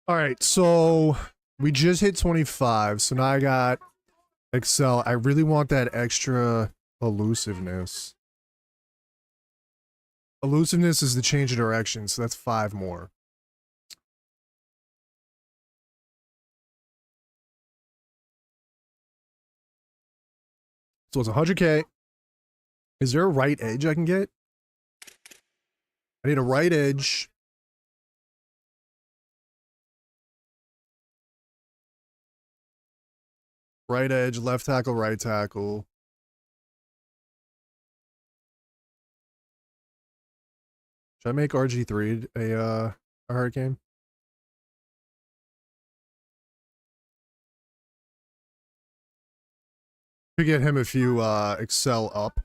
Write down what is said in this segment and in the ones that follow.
All right, so we just hit 25, so now I got Excel. I really want that extra elusiveness. Elusiveness is the change of direction, so that's 5 more. So it's 100K. Is there a right edge I can get? I need a right edge. Right edge, left tackle, right tackle. Should I make RG3 a hurricane? Could get him if you excel up.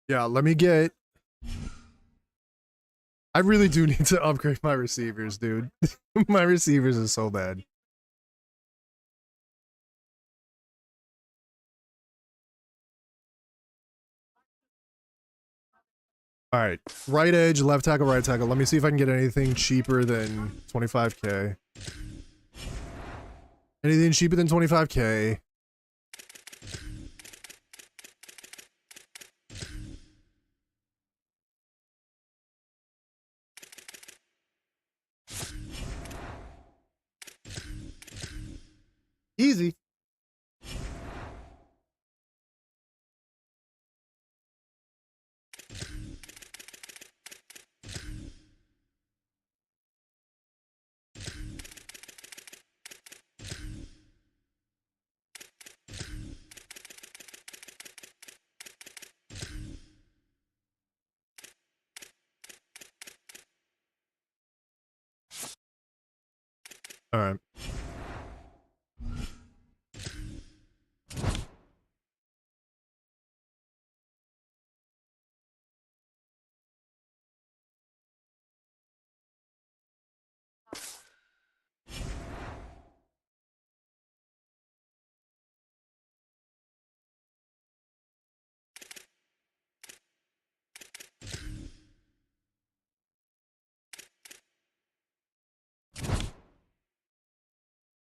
Yeah, let me get... I really do need to upgrade my receivers, dude. My receivers are so bad. All right, right edge, left tackle, right tackle. Let me see if I can get anything cheaper than 25K. Anything cheaper than 25K. Easy. All right.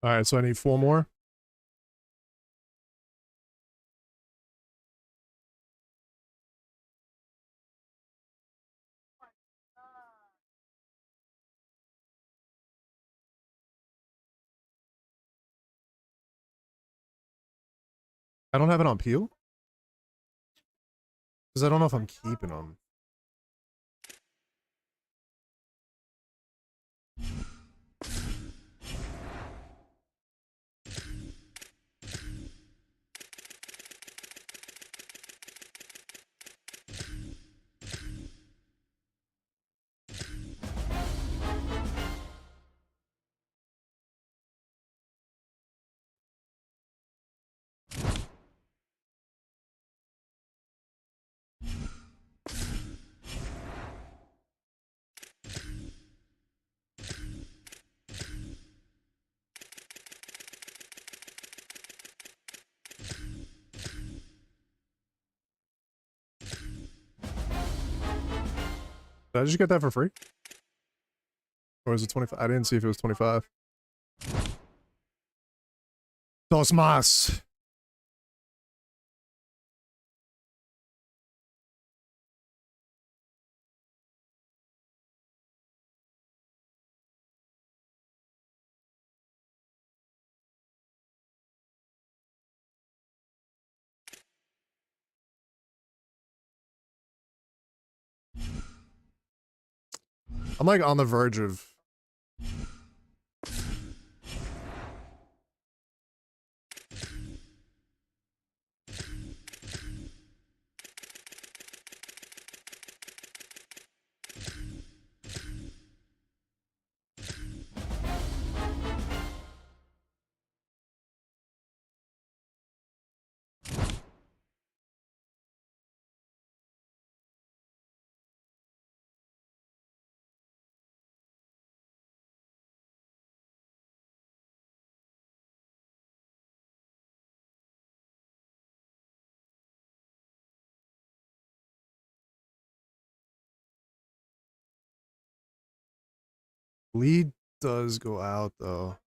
All right, so I need 4 more. I don't have it on peel? Because I don't know if I'm keeping them. Did I just get that for free? Or is it 25? I didn't see if it was 25. Dos más. I'm like on the verge of... Lead does go out though.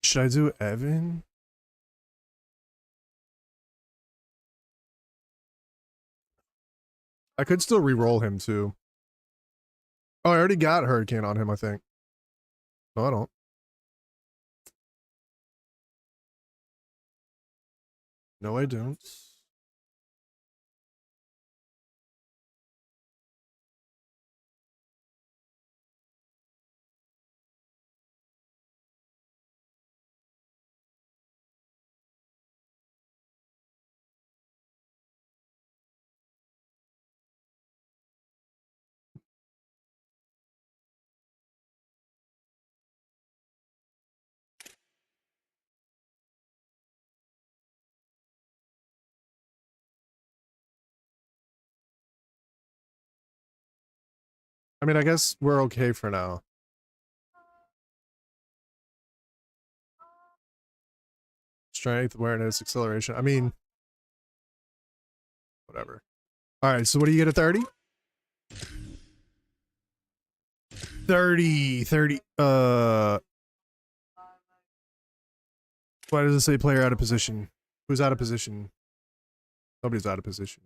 Should I do Evan? I could still re-roll him too. Oh, I already got Hurricane on him, I think. No, I don't. No, I don't. I mean, I guess we're okay for now. Strength, awareness, acceleration. I mean, whatever. All right, so what do you get at 30? 30. Why does it say player out of position? Who's out of position? Nobody's out of position.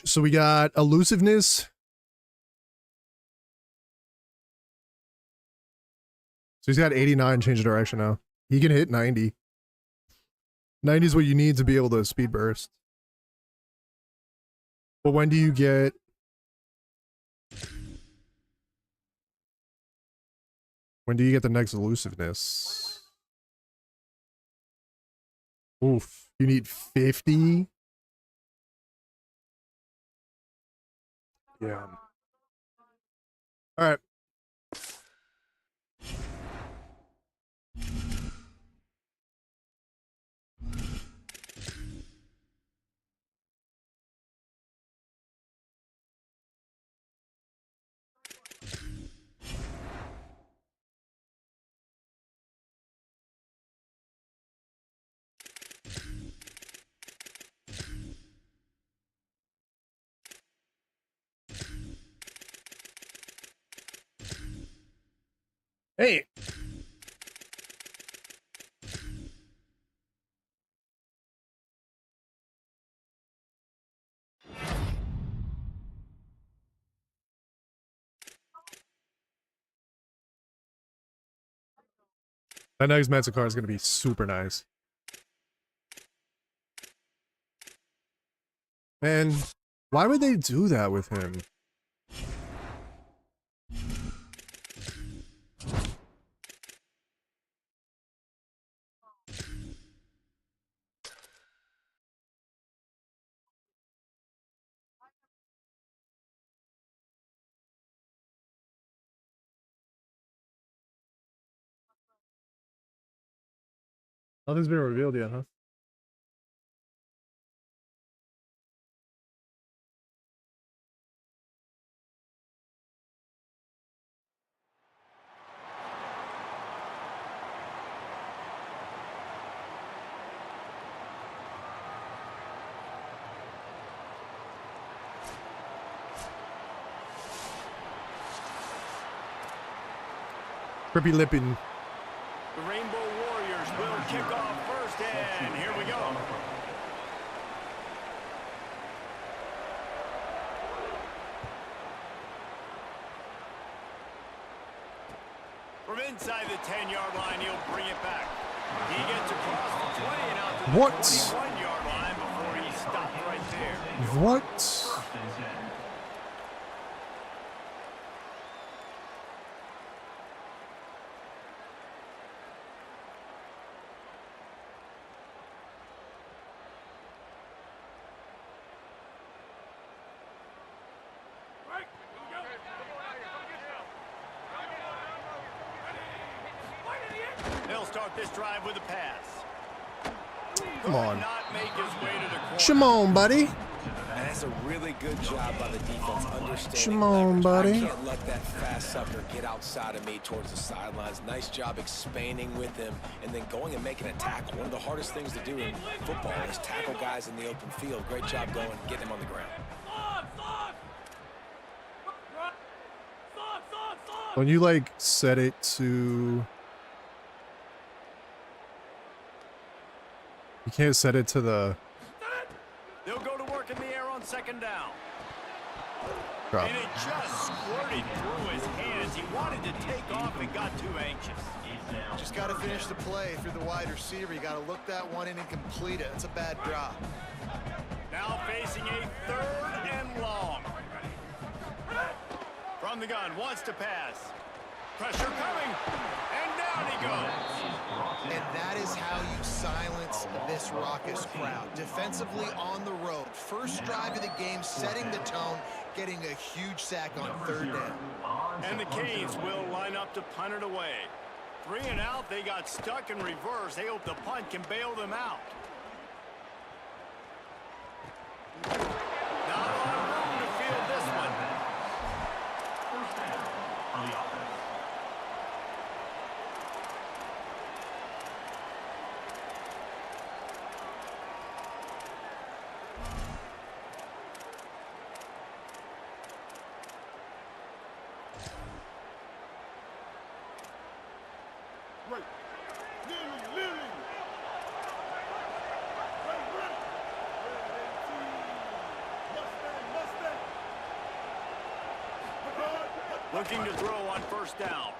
So we got elusiveness. So he's got 89 change of direction now. He can hit 90. 90 is what you need to be able to speed burst. But when do you get... When do you get the next elusiveness? Oof. You need 50? Yeah. All right. Hey. That next Manticore is going to be super nice. Man, why would they do that with him? Nothing's been revealed yet, huh? Crippy lippin'. The Rainbow Warriors will kick off first, and here we go. From inside the 10-yard line, he'll bring it back. He gets across the 20 and out to the What? 21-yard line before he stopped right there. What? They'll start this drive with a pass. Come on. Not make his way to the corner. Come on, buddy. And that's a really good job by the defense understanding Come on, leverage. buddy. I can't let that fast sucker get outside of me towards the sidelines. Nice job expanding with him and then going and making a tackle. One of the hardest things to do in football is tackle guys in the open field. Great job going and getting him on the ground. When you like set it to, you can't set it to the. They'll go to work in the air on second down. Drop. And it just squirted through his hands. He wanted to take off and got too anxious. Just got to finish the play through the wide receiver. You got to look that one in and complete it. It's a bad drop. Now facing a 3rd and long. From the gun, wants to pass. Pressure coming, and down he goes. And that is how you silence this raucous crowd. Defensively on the road. First drive of the game, setting the tone, getting a huge sack on 3rd down. And the Canes will line up to punt it away. 3 and out, they got stuck in reverse. They hope the punt can bail them out. Not a lot of room to field this one. Looking to throw on 1st down.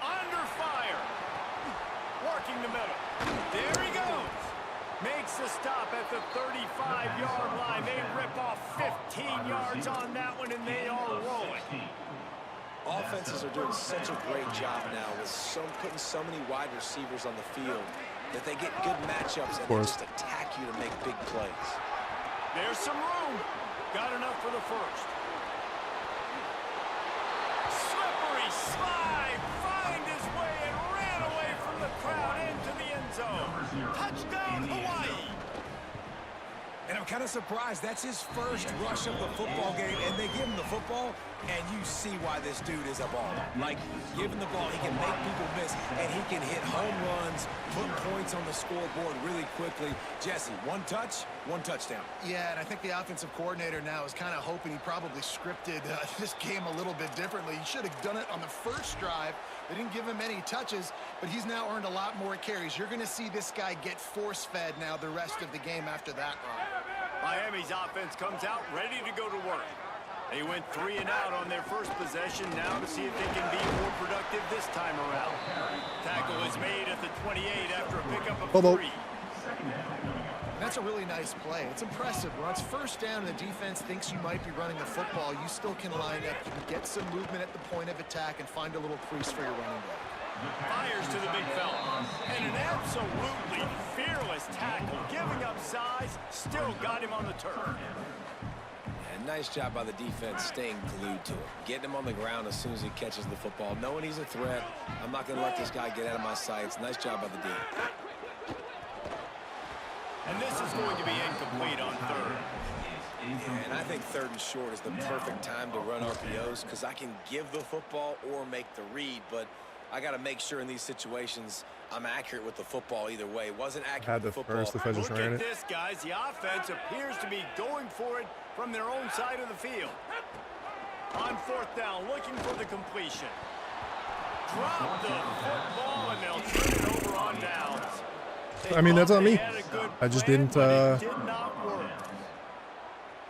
Under fire. Working the middle. There he goes. Makes the stop at the 35-yard line. They rip off 15 yards on that one, and they are rolling. Offenses are doing such a great job now with putting so many wide receivers on the field that they get good matchups and they just attack you to make big plays. There's some room. Got enough for the 1st. Slippery slide. Find his way and ran away from the crowd into the end zone. Touchdown, Hawaii. And I'm kind of surprised. That's his first rush of the football game, and they give him the football, and you see why this dude is a baller. Like, give him the ball, he can make people miss, and he can hit home runs, put points on the scoreboard really quickly. Jesse, 1 touch, 1 touchdown. Yeah, and I think the offensive coordinator now is kind of hoping he probably scripted this game a little bit differently. He should have done it on the first drive. They didn't give him any touches, but he's now earned a lot more carries. You're going to see this guy get force-fed now the rest of the game after that run. Miami's offense comes out ready to go to work. They went 3 and out on their first possession, now to see if they can be more productive this time around. Tackle is made at the 28 after a pickup of 3. That's a really nice play. It's impressive. When it's 1st down and the defense thinks you might be running the football, you still can line up. You can get some movement at the point of attack and find a little crease for your running back. Fires to the big fella. And an absolutely fearless tackle. Giving up size, still got him on the turf. And nice job by the defense staying glued to him. Getting him on the ground as soon as he catches the football. Knowing he's a threat, I'm not going to let this guy get out of my sights. Nice job by the D. And this is going to be incomplete on 3rd. Yeah, and I think 3rd and short is the perfect time to run RPOs because I can give the football or make the read, but I got to make sure in these situations I'm accurate with the football either way. Wasn't accurate with the football. First, if I just Look ran at it. this, guys. The offense appears to be going for it from their own side of the field. On 4th down, looking for the completion. Drop the football, and they'll turn it over on downs. I mean, that's on me. I just didn't. It did not work.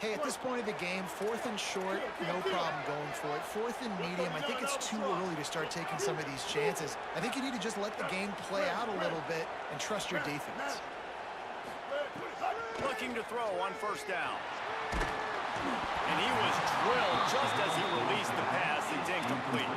Hey, at this point of the game, 4th and short, no problem going for it. 4th and medium, I think it's too early to start taking some of these chances. I think you need to just let the game play out a little bit and trust your defense. Looking to throw on first down. And he was drilled just as he released the pass. It's incomplete.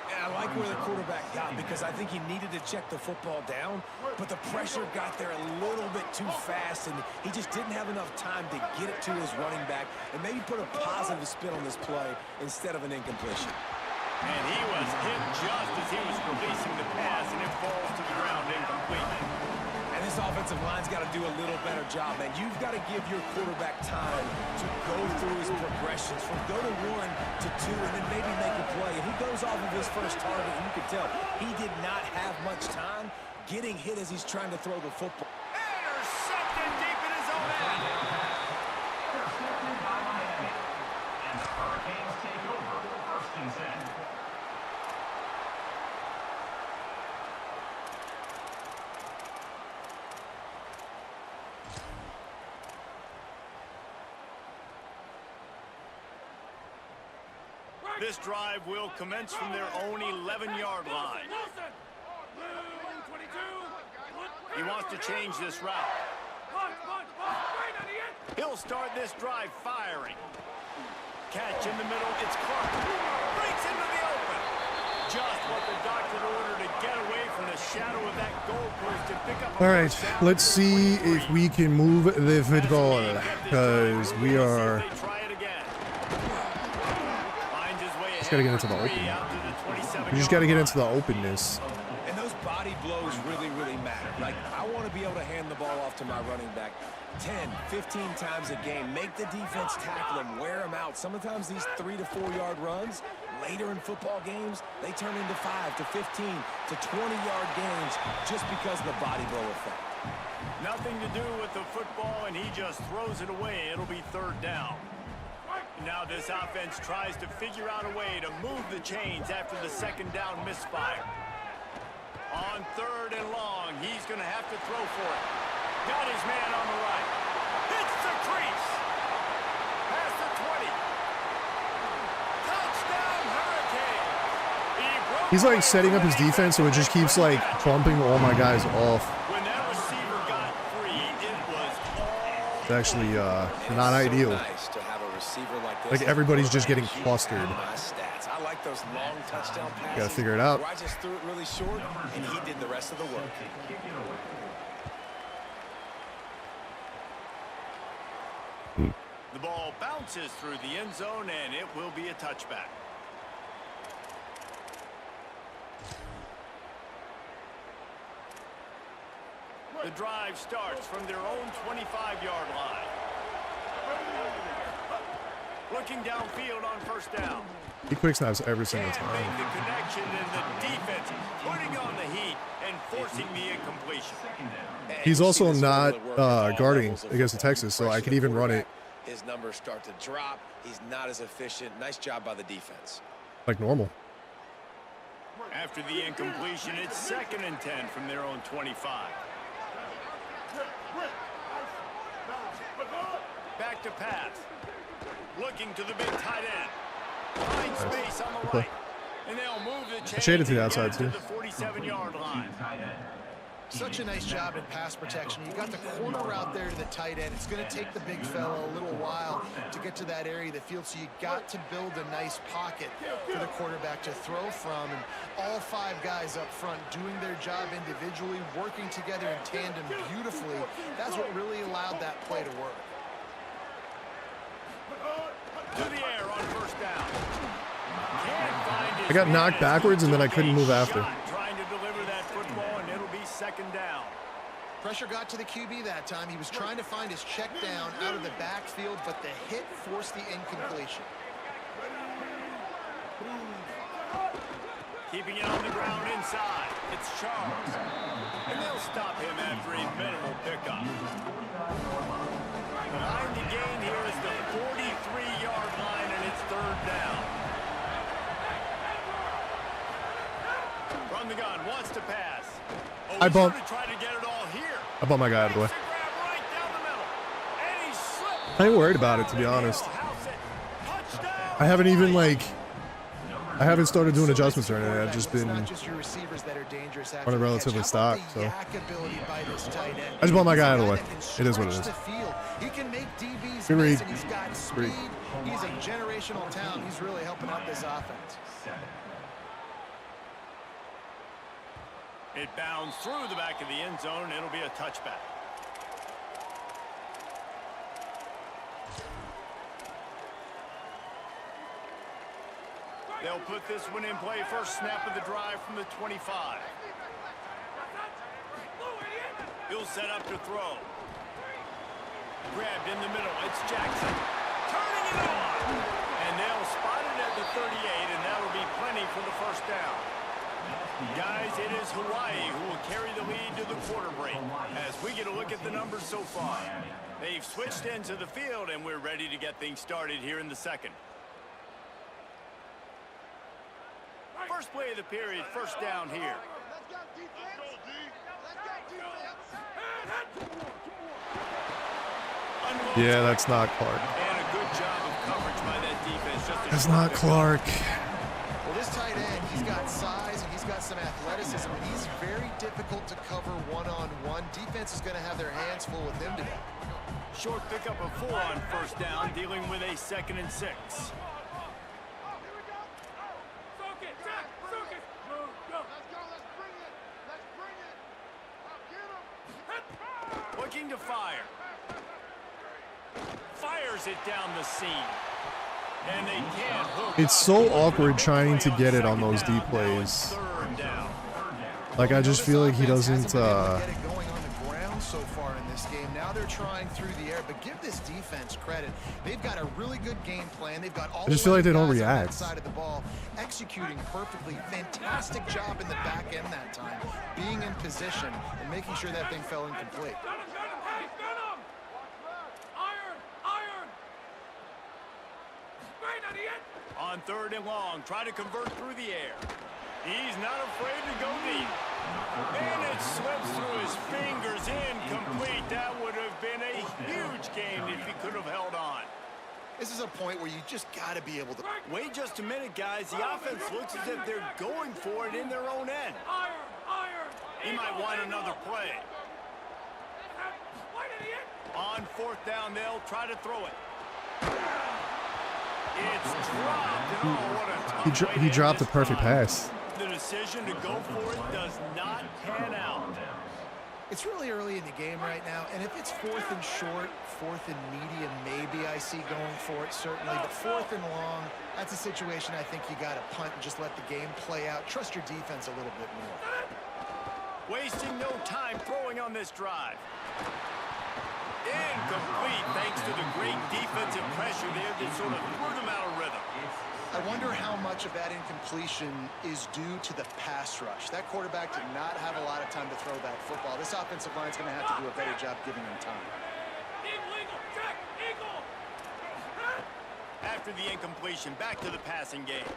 I like where the quarterback got because I think he needed to check the football down, but the pressure got there a little bit too fast, and he just didn't have enough time to get it to his running back and maybe put a positive spin on this play instead of an incompletion. And he was hit just as he was releasing the pass, and it falls to the ground incomplete. And this offensive line's got to do a little better job, man. You've got to give your quarterback time to go through his progressions from go to 1 to 2 and then maybe make a play. And he goes off of his first target, and you can tell he did not have much time getting hit as he's trying to throw the football. Intercepted deep in his own end. And the Hurricanes take over 1st and 10. This drive will commence from their own 11-yard line. He wants to change this route. He'll start this drive firing. Catch in the middle. It's Clark. Breaks into the open. Just what the doctor ordered to get away from the shadow of that goalpost and pick up. All right, let's see if we can move the football, because we are. Just gotta get into the open. You just gotta get into the openness. And those body blows really, really matter. Like, I want to be able to hand the ball off to my running back 10, 15 times a game. Make the defense tackle them, wear them out. Sometimes these 3 to 4 yard runs, later in football games, they turn into 5 to 15 to 20-yard games just because of the body blow effect. Nothing to do with the football, and he just throws it away. It'll be 3rd down. Now this offense tries to figure out a way to move the chains after the 2nd down misfire. On 3rd and long, he's going to have to throw for it. Got his man on the right. Hits the crease. Past the 20. Touchdown, Hurricane. He's like setting up his defense so it just keeps like bumping all my guys off. When that receiver got free, it was all. It's actually not ideal. Nice to have a receiver like this. Like everybody's just getting clustered. My stats. I like those long touchdown passes. Gotta figure it out. Where I just threw it really short, and he did the rest of the work. The ball bounces through the end zone, and it will be a touchback. The drive starts from their own 25-yard line. Looking downfield on 1st down. He quick snaps every single Can't time. make the connection, and the defense putting on the heat and forcing the incompletion. He's also not guarding against the Texas, so I could even run it His numbers start to drop. He's not as efficient. Nice job by the defense. like normal. After the incompletion, it's 2nd and 10 from their own 25. Back to pass. Looking to the big tight end. Find space on the right. And they'll move the chains. Shaded to the outside, too. To the 47-yard line. Such a nice job in pass protection. You got the corner route there to the tight end. It's going to take the big fella a little while to get to that area of the field, so you got to build a nice pocket for the quarterback to throw from. And all 5 guys up front doing their job individually, working together in tandem beautifully. That's what really allowed that play to work. To the air on 1st down. Can't find his I got knocked man. backwards and then I couldn't move after. Trying to deliver that football, and it'll be 2nd down. Pressure got to the QB that time. He was trying to find his check down out of the backfield, but the hit forced the incompletion. Keeping it on the ground inside. It's Charles. And they'll stop him after a minimal pickup. The line to gain here is the 43-yard line, and it's 3rd down. From the gun, wants to pass. Oh, I bumped. Try to get it all here. I bumped my guy out of the way. Grab right down the middle. And he slipped I ain't worried about it, to be honest. I haven't even I haven't started doing adjustments or anything. I've just been Not just your receivers that are dangerous after on a the catch. relatively How stock, about so the yak ability by this tight end? I just bought my guy out of the way. He's a guy that can It is what it stretch is. the field. He can make DBs Good read. miss, and he's got speed. He's a generational talent. He's really helping out this offense. It bounds through the back of the end zone. It'll be a touchback. They'll put this one in play. First snap of the drive from the 25. He'll set up to throw. Grabbed in the middle. It's Jackson. Turning it on. And they'll spot it at the 38, and that'll be plenty for the first down. Guys, it is Hawaii who will carry the lead to the quarter break. As we get a look at the numbers so far. They've switched into the field, and we're ready to get things started here in the second. First play of the period, first down here. Yeah, that's not Clark. And a good job of coverage by that defense. That's not Clark. Well, this tight end, he's got size and he's got some athleticism, and he's very difficult to cover one-on-one. Defense is going to have their hands full with him today. Short pickup of 4 on first down, dealing with a 2nd and 6. Looking to fire. Fires it down the seam. And they can't hook It's up. so awkward trying to get it on those deep plays. Like, I just feel like he doesn't, Get it going on the ground so far in this game. Now they're trying through the air, but give this defense credit. They've got a really good game plan. They've got all I just feel like they don't guys on that react. side of the ball, executing perfectly. Fantastic job in the back end that time, being in position and making sure that thing fell incomplete. On 3rd and long, try to convert through the air. He's not afraid to go deep. And it slips through his fingers, incomplete. That would have been a huge game if he could have held on. This is a point where you just got to be able to. Wait just a minute, guys. The offense looks as if they're going for it in their own end. He might want another play. On 4th down, they'll try to throw it. It's dropped. And oh, what a tough way He to dropped end the perfect this drive. pass. The decision to go for it does not pan out. It's really early in the game right now, and if it's 4th and short, 4th and medium, maybe I see going for it, certainly. But 4th and long, that's a situation I think you got to punt and just let the game play out. Trust your defense a little bit more. Wasting no time throwing on this drive. Incomplete thanks to the great defensive pressure there that sort of threw them out of rhythm. I wonder how much of that incompletion is due to the pass rush. That quarterback did not have a lot of time to throw that football. This offensive line is going to have to do a better job giving him time. After the incompletion, back to the passing game.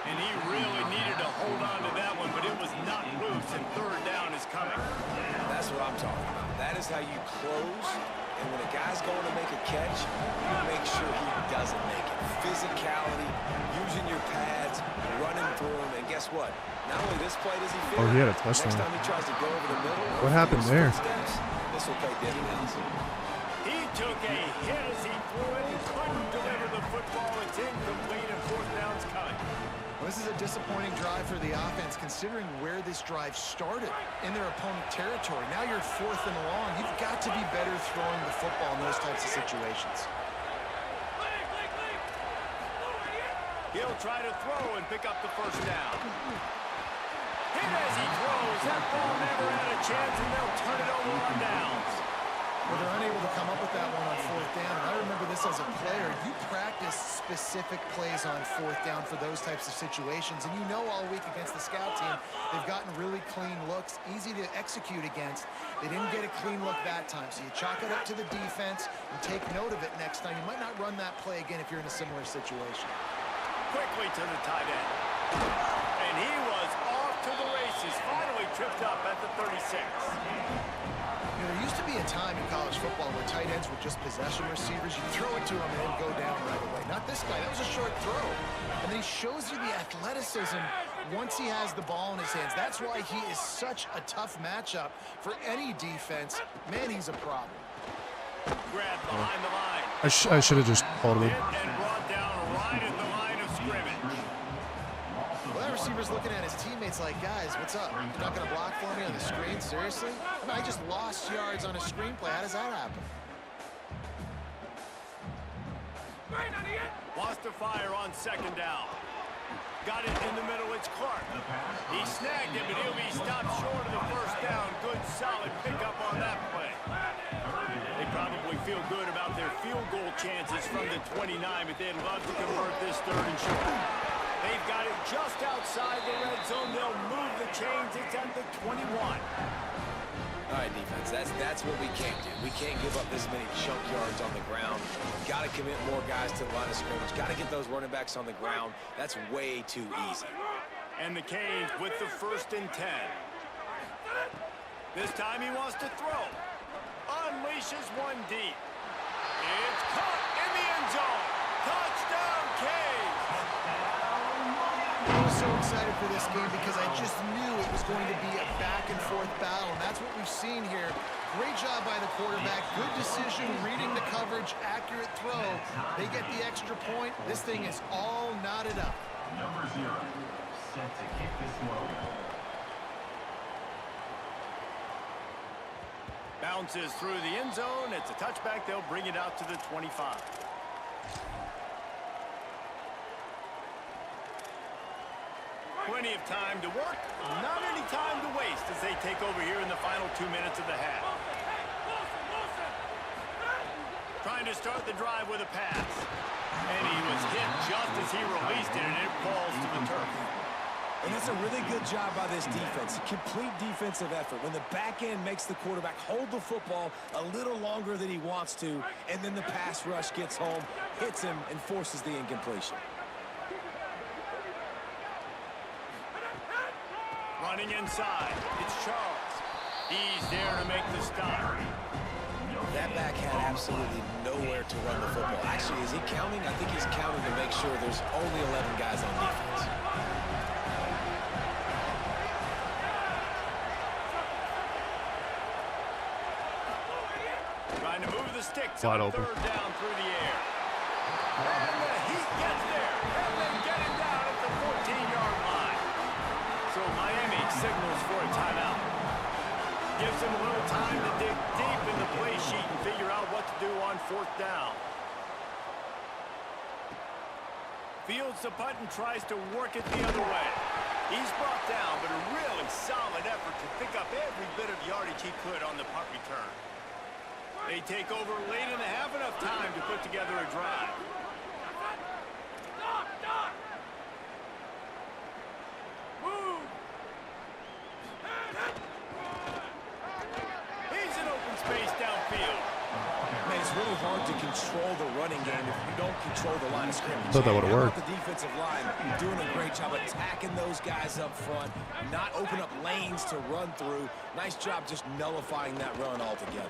And he really needed to hold on to that one, but it was not loose, and 3rd down is coming. That's what I'm talking about. That is how you close. And when a guy's going to make a catch, you make sure he doesn't make it. Physicality, using your pads, running through him, and guess what? Not only this play does he feel Oh, he had a next touchdown. time he tries to go over the middle. What happened there? This will pay dividends. He took a hit as he threw it. He couldn't deliver the football. It's incomplete, and 4th down's coming. Well, this is a disappointing drive for the offense, considering where this drive started in their opponent territory. Now you're 4th and long. You've got to be better throwing the football in those types of situations. He'll try to throw and pick up the first down. Hit as he throws. That ball never had a chance, and they'll turn it over on downs. Well, they're unable to come up with that one on 4th down. And I remember this as a player. You practice specific plays on 4th down for those types of situations. And you know all week against the scout team, they've gotten really clean looks, easy to execute against. They didn't get a clean look that time. So you chalk it up to the defense and take note of it next time. You might not run that play again if you're in a similar situation. Quickly to the tight end. And he was off to the races. Finally tripped up at the 36. You know, there used to be a time in college football where tight ends were just possession receivers. You throw it to him and they'd go down right away. Not this guy. That was a short throw. And then he shows you the athleticism once he has the ball in his hands. That's why he is such a tough matchup for any defense. Man, he's a problem. Grab behind the line. I should have just called him. And brought down right at the line of scrimmage. Well, that receiver's looking at his teammates like, guys, what's up? You're not going to block for me on the screen? Seriously? I mean, I just lost yards on a screenplay. How does that happen? Wants to fire on second down. Got it in the middle. It's Clark. He snagged it, but he'll be stopped short of the first down. Good, solid pickup on that play. They probably feel good about their field goal chances from the 29, but they'd love to convert this third and short. They've got it just outside the red zone. They'll move the chains. It's at the 21. All right, defense, that's what we can't do. We can't give up this many chunk yards on the ground. Got to commit more guys to the line of scrimmage. Got to get those running backs on the ground. That's way too easy. And the Canes with the 1st and 10. This time he wants to throw. Unleashes one deep. It's caught in the end zone. Touchdown, Canes. I was so excited for this game because I just knew it was going to be a back-and-forth battle, and that's what we've seen here. Great job by the quarterback. Good decision, reading the coverage, accurate throw. They get the extra point. This thing is all knotted up. Number 0, set to kick this one. Bounces through the end zone. It's a touchback. They'll bring it out to the 25. Plenty of time to work, not any time to waste as they take over here in the final 2 minutes of the half. Trying to start the drive with a pass. And he was hit just as he released it, and it falls to the turf. And that's a really good job by this defense. Complete defensive effort. When the back end makes the quarterback hold the football a little longer than he wants to, and then the pass rush gets home, hits him, and forces the incompletion. Running inside, it's Charles. He's there to make the stop. That back had absolutely nowhere to run the football. Actually, is he counting? I think he's counting to make sure there's only 11 guys on defense. Trying to move the sticks Wide on open. 3rd down through the air. And the Heat gets there. And then get him down at the 14-yard line. So Miami signals for a timeout. Gives him a little time to dig deep in the play sheet and figure out what to do on 4th down. Fields the punt and tries to work it the other way. He's brought down, but a really solid effort to pick up every bit of yardage he could on the punt return. They take over late in the half, enough time to put together a drive. He's in open space downfield. Man, it's really hard to control the running game if you don't control the line of scrimmage. Thought that would've How worked. about the defensive line doing a great job attacking those guys up front, not open up lanes to run through. Nice job just nullifying that run altogether.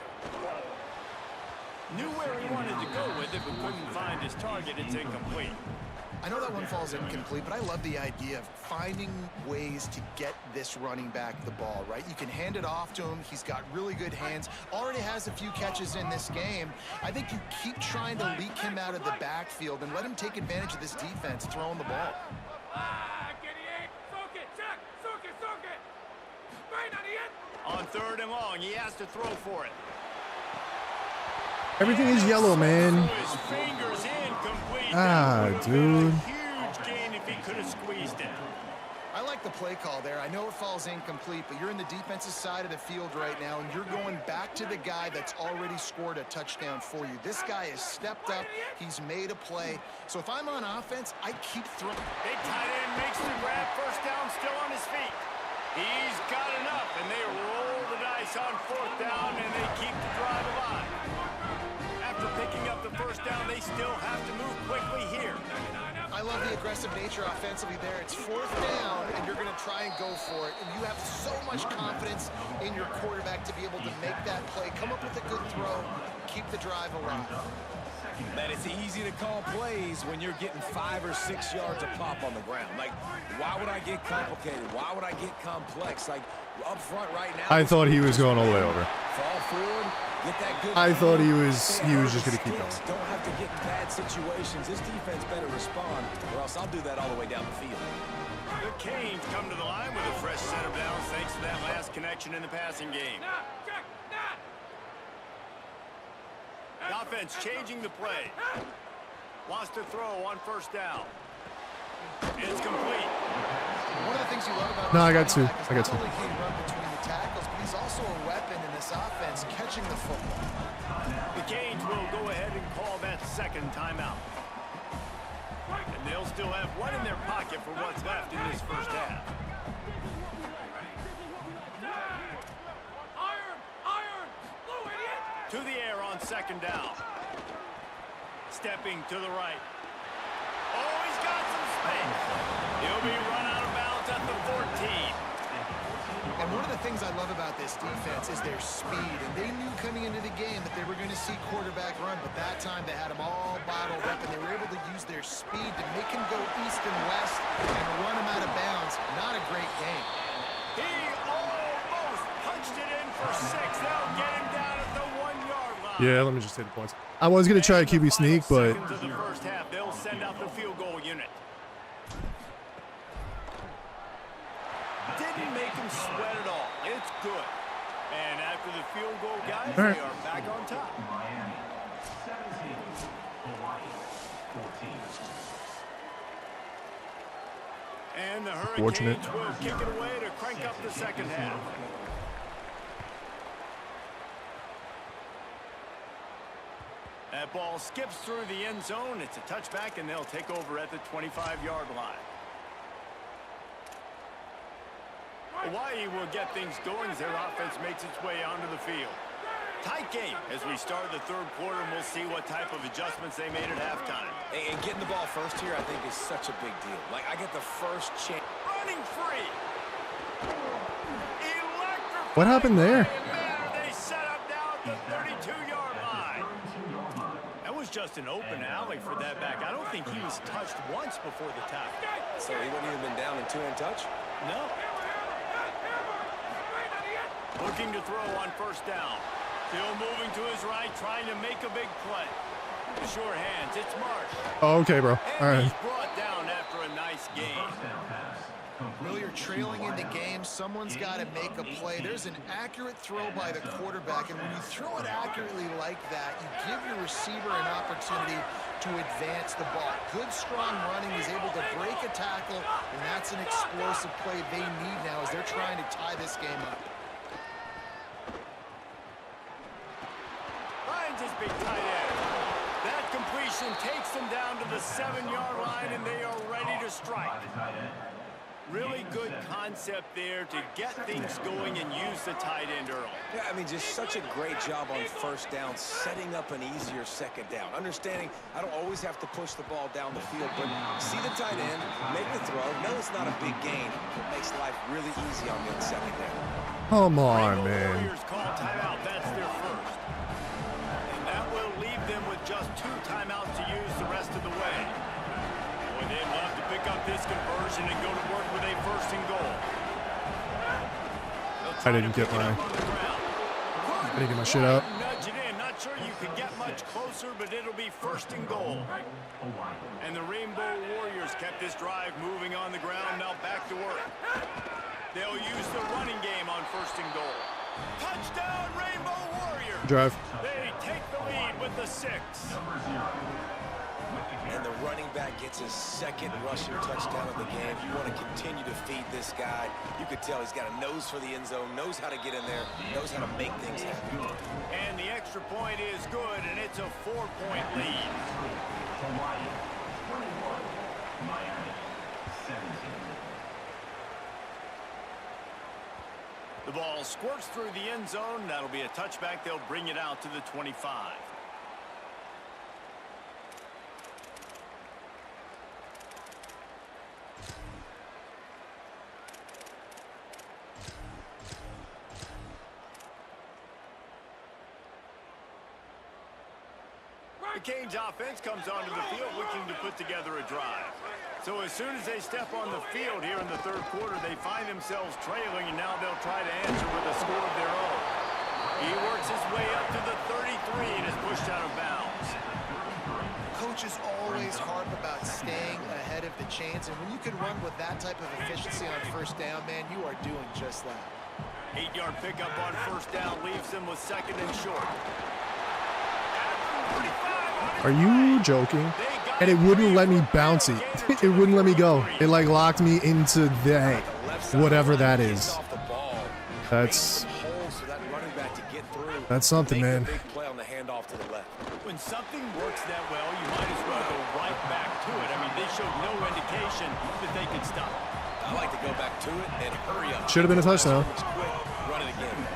Knew where he wanted to go with it, but couldn't find his target. It's incomplete. I know that one falls incomplete, but I love the idea of finding ways to get this running back the ball, right? You can hand it off to him. He's got really good hands. Already has a few catches in this game. I think you keep trying to leak him out of the backfield and let him take advantage of this defense throwing the ball. On 3rd and long, he has to throw for it. Everything is yellow, man. His fingers incomplete. Ah, That would've been dude. a huge gain if he could have squeezed it. I like the play call there. I know it falls incomplete, but you're in the defensive side of the field right now, and you're going back to the guy that's already scored a touchdown for you. This guy has stepped up. He's made a play. So if I'm on offense, I keep throwing. Big tight end makes the grab. 1st down, still on his feet. He's got enough, and they roll the dice on 4th down, and they keep the drive alive. After picking up the 1st down, they still have to move quickly here. I love the aggressive nature offensively there. It's 4th down, and you're going to try and go for it. And you have so much confidence in your quarterback to be able to make that play, come up with a good throw, keep the drive alive. Man, it's easy to call plays when you're getting 5 or 6 yards a pop on the ground. Like, why would I get complicated? Why would I get complex? Like, up front right now. I thought he was going all the way over. Fall forward, get that good. I thought he was just going to keep going. Don't have to get in bad situations. This defense better respond, or else I'll do that all the way down the field. The Canes come to the line with a fresh set of downs thanks to that last connection in the passing game. The offense changing the play. Lost a throw on 1st down. It's complete. One of the things you love about No, I got 2. I got 2. not only can he run between the tackles, but he's also a weapon in this offense, catching the football. The Canes will go ahead and call that 2nd timeout. And they'll still have one in their pocket for what's left in this 1st half. To the air on 2nd down. Stepping to the right. Oh, he's got some space. He'll be run out of bounds at the 14. And one of the things I love about this defense is their speed. And they knew coming into the game that they were going to see quarterback run, but that time they had them all bottled up, and they were able to use their speed to make him go east and west and run him out of bounds. Not a great game. He almost punched it in for 6. They'll get him down at the 1-yard line. Yeah, let me just hit the points. I was going to try a QB sneak, but Seconds of the 1st half, they'll send out the field goal unit. Didn't make him sweat at all. It's good. And after the field goal, guys, All right. they are back on top. Miami 17, Hawaii 14. And the Fortunate. Hurricanes will kick it away to crank up the 2nd half. That ball skips through the end zone. It's a touchback, and they'll take over at the 25-yard line. Hawaii will get things going as their offense makes its way onto the field. Tight game as we start the 3rd quarter, and we'll see what type of adjustments they made at halftime. And getting the ball first here, I think, is such a big deal. Like, I get the first chance. Running free. Electrifying what happened there? They set up now at the 32-yard line. That was just an open alley for that back. I don't think he was touched once before the tackle. So he wouldn't even been down in 2-hand touch? No. Looking to throw on 1st down. Still moving to his right, trying to make a big play. The sure hands, it's Marsh. Oh, okay, bro. All And right. he's brought down after a nice game. Really, you're trailing in the game. Someone's got to make a play. There's an accurate throw by the quarterback, and when you throw it accurately like that, you give your receiver an opportunity to advance the ball. Good, strong running. He's able to break a tackle, and that's an explosive play they need now as they're trying to tie this game up. Finds his big tight end. That completion takes them down to the 7-yard line, and they are ready to strike. Really good concept there to get things going and use the tight end early. Yeah, I mean, just such a great job on 1st down, setting up an easier 2nd down. Understanding I don't always have to push the ball down the field, but see the tight end, make the throw. No, it's not a big gain. It makes life really easy on me on 2nd down. Come on, Rainbow man. Warriors call timeout. That's their first. And that will leave them with just 2 timeouts to use the rest of the way. Boy, they'd love to pick up this conversion and go to work with a 1st and goal. I didn't get my shit up. Nudge it in. Not sure you could get much closer, but it'll be 1st and goal. And the Rainbow Warriors kept this drive moving on the ground. Now back to work. They'll use the running game on 1st and goal. Touchdown, Rainbow Warriors. Drive. They take the lead with the 6. And the running back gets his 2nd rushing touchdown of the game. You want to continue to feed this guy. You could tell he's got a nose for the end zone, knows how to get in there, knows how to make things happen. And the extra point is good, and it's a 4-point lead. Hawaii 21, Miami 17. The ball squirts through the end zone. That'll be a touchback. They'll bring it out to the 25. The Canes offense comes onto the field looking to put together a drive. So as soon as they step on the field here in the third quarter, they find themselves trailing, and now they'll try to answer with a score of their own. He works his way up to the 33 and is pushed out of bounds. Coaches always harp about staying ahead of the chains, and when you can run with that type of efficiency on first down, man, you are doing just that. 8-yard pickup on first down leaves them with second and short. Are you joking? And it wouldn't let me bounce it. It wouldn't let me go. It like locked me into that, whatever that is. That's something, man. When something works that well, you might as well go right back to it. I mean, they showed no indication that they could stop. I like to go back to it and hurry up. Should have been a touchdown. Run it again.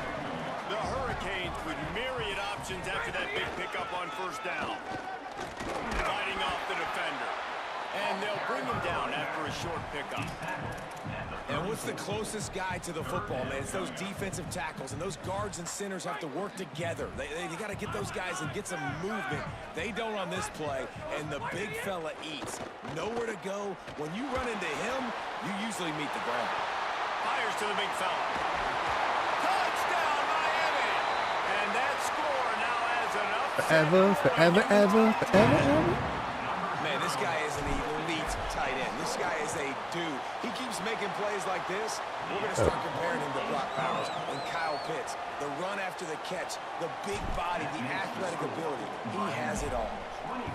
The Hurricanes with myriad options after that big pickup on first down. Fighting off the defender. And they'll bring him down after a short pickup. And what's the closest guy to the football, man? It's those defensive tackles, and those guards and centers have to work together. They got to get those guys and get some movement. They don't on this play, and the big fella eats. Nowhere to go. When you run into him, you usually meet the ground. Fires to the big fella. Touchdown, Miami! And that score now has enough. Forever. Man, this guy is an elite tight end. This guy is a dude. He keeps making plays like this. We're going to start comparing him to Brock Powers and Kyle Pitts. The run after the catch, the big body, the athletic ability. He has it all. 21.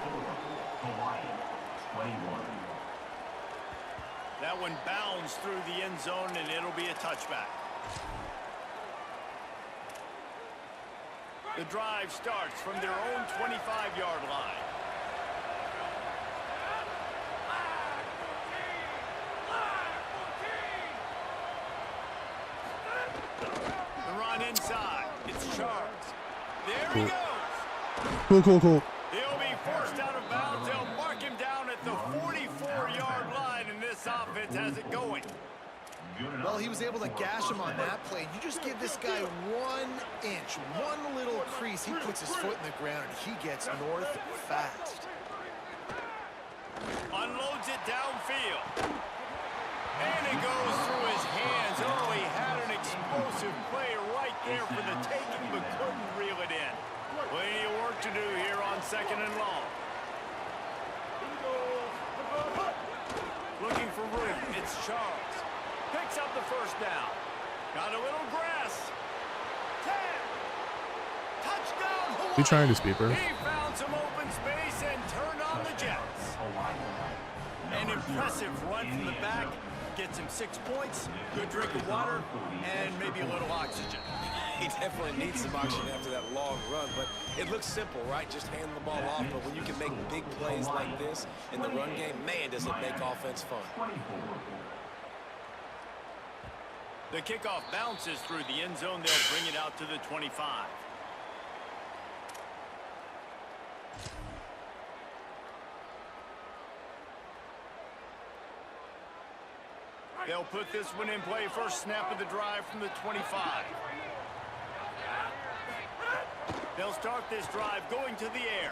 That one bounds through the end zone, and it'll be a touchback. The drive starts from their own 25-yard line. The run inside. It's Charles. There he goes. Cool. He'll be forced out of bounds. They'll mark him down at the 44-yard line, and this offense has it going. Well, he was able to gash him on that play. You just give this guy 1 inch, one little crease, he puts his foot in the ground, and he gets north fast. Unloads it downfield. And it goes through his hands. Oh, he had an explosive play right there for the taking, but couldn't reel it in. Plenty of work to do here on second and long. Looking for room. It's Charles. Picks up the first down. Got a little grass. 10. Touchdown. Hawaii. You trying to speed, bro? He found some open space and turned on the Jets. An impressive run from the back. Gets him 6 points, good drink of water, and maybe a little oxygen. He definitely needs some oxygen after that long run, but it looks simple, right? Just hand the ball off, but when you can make big plays like this in the run game, man, does it make offense fun. The kickoff bounces through the end zone. They'll bring it out to the 25. They'll put this one in play. First snap of the drive from the 25. They'll start this drive going to the air.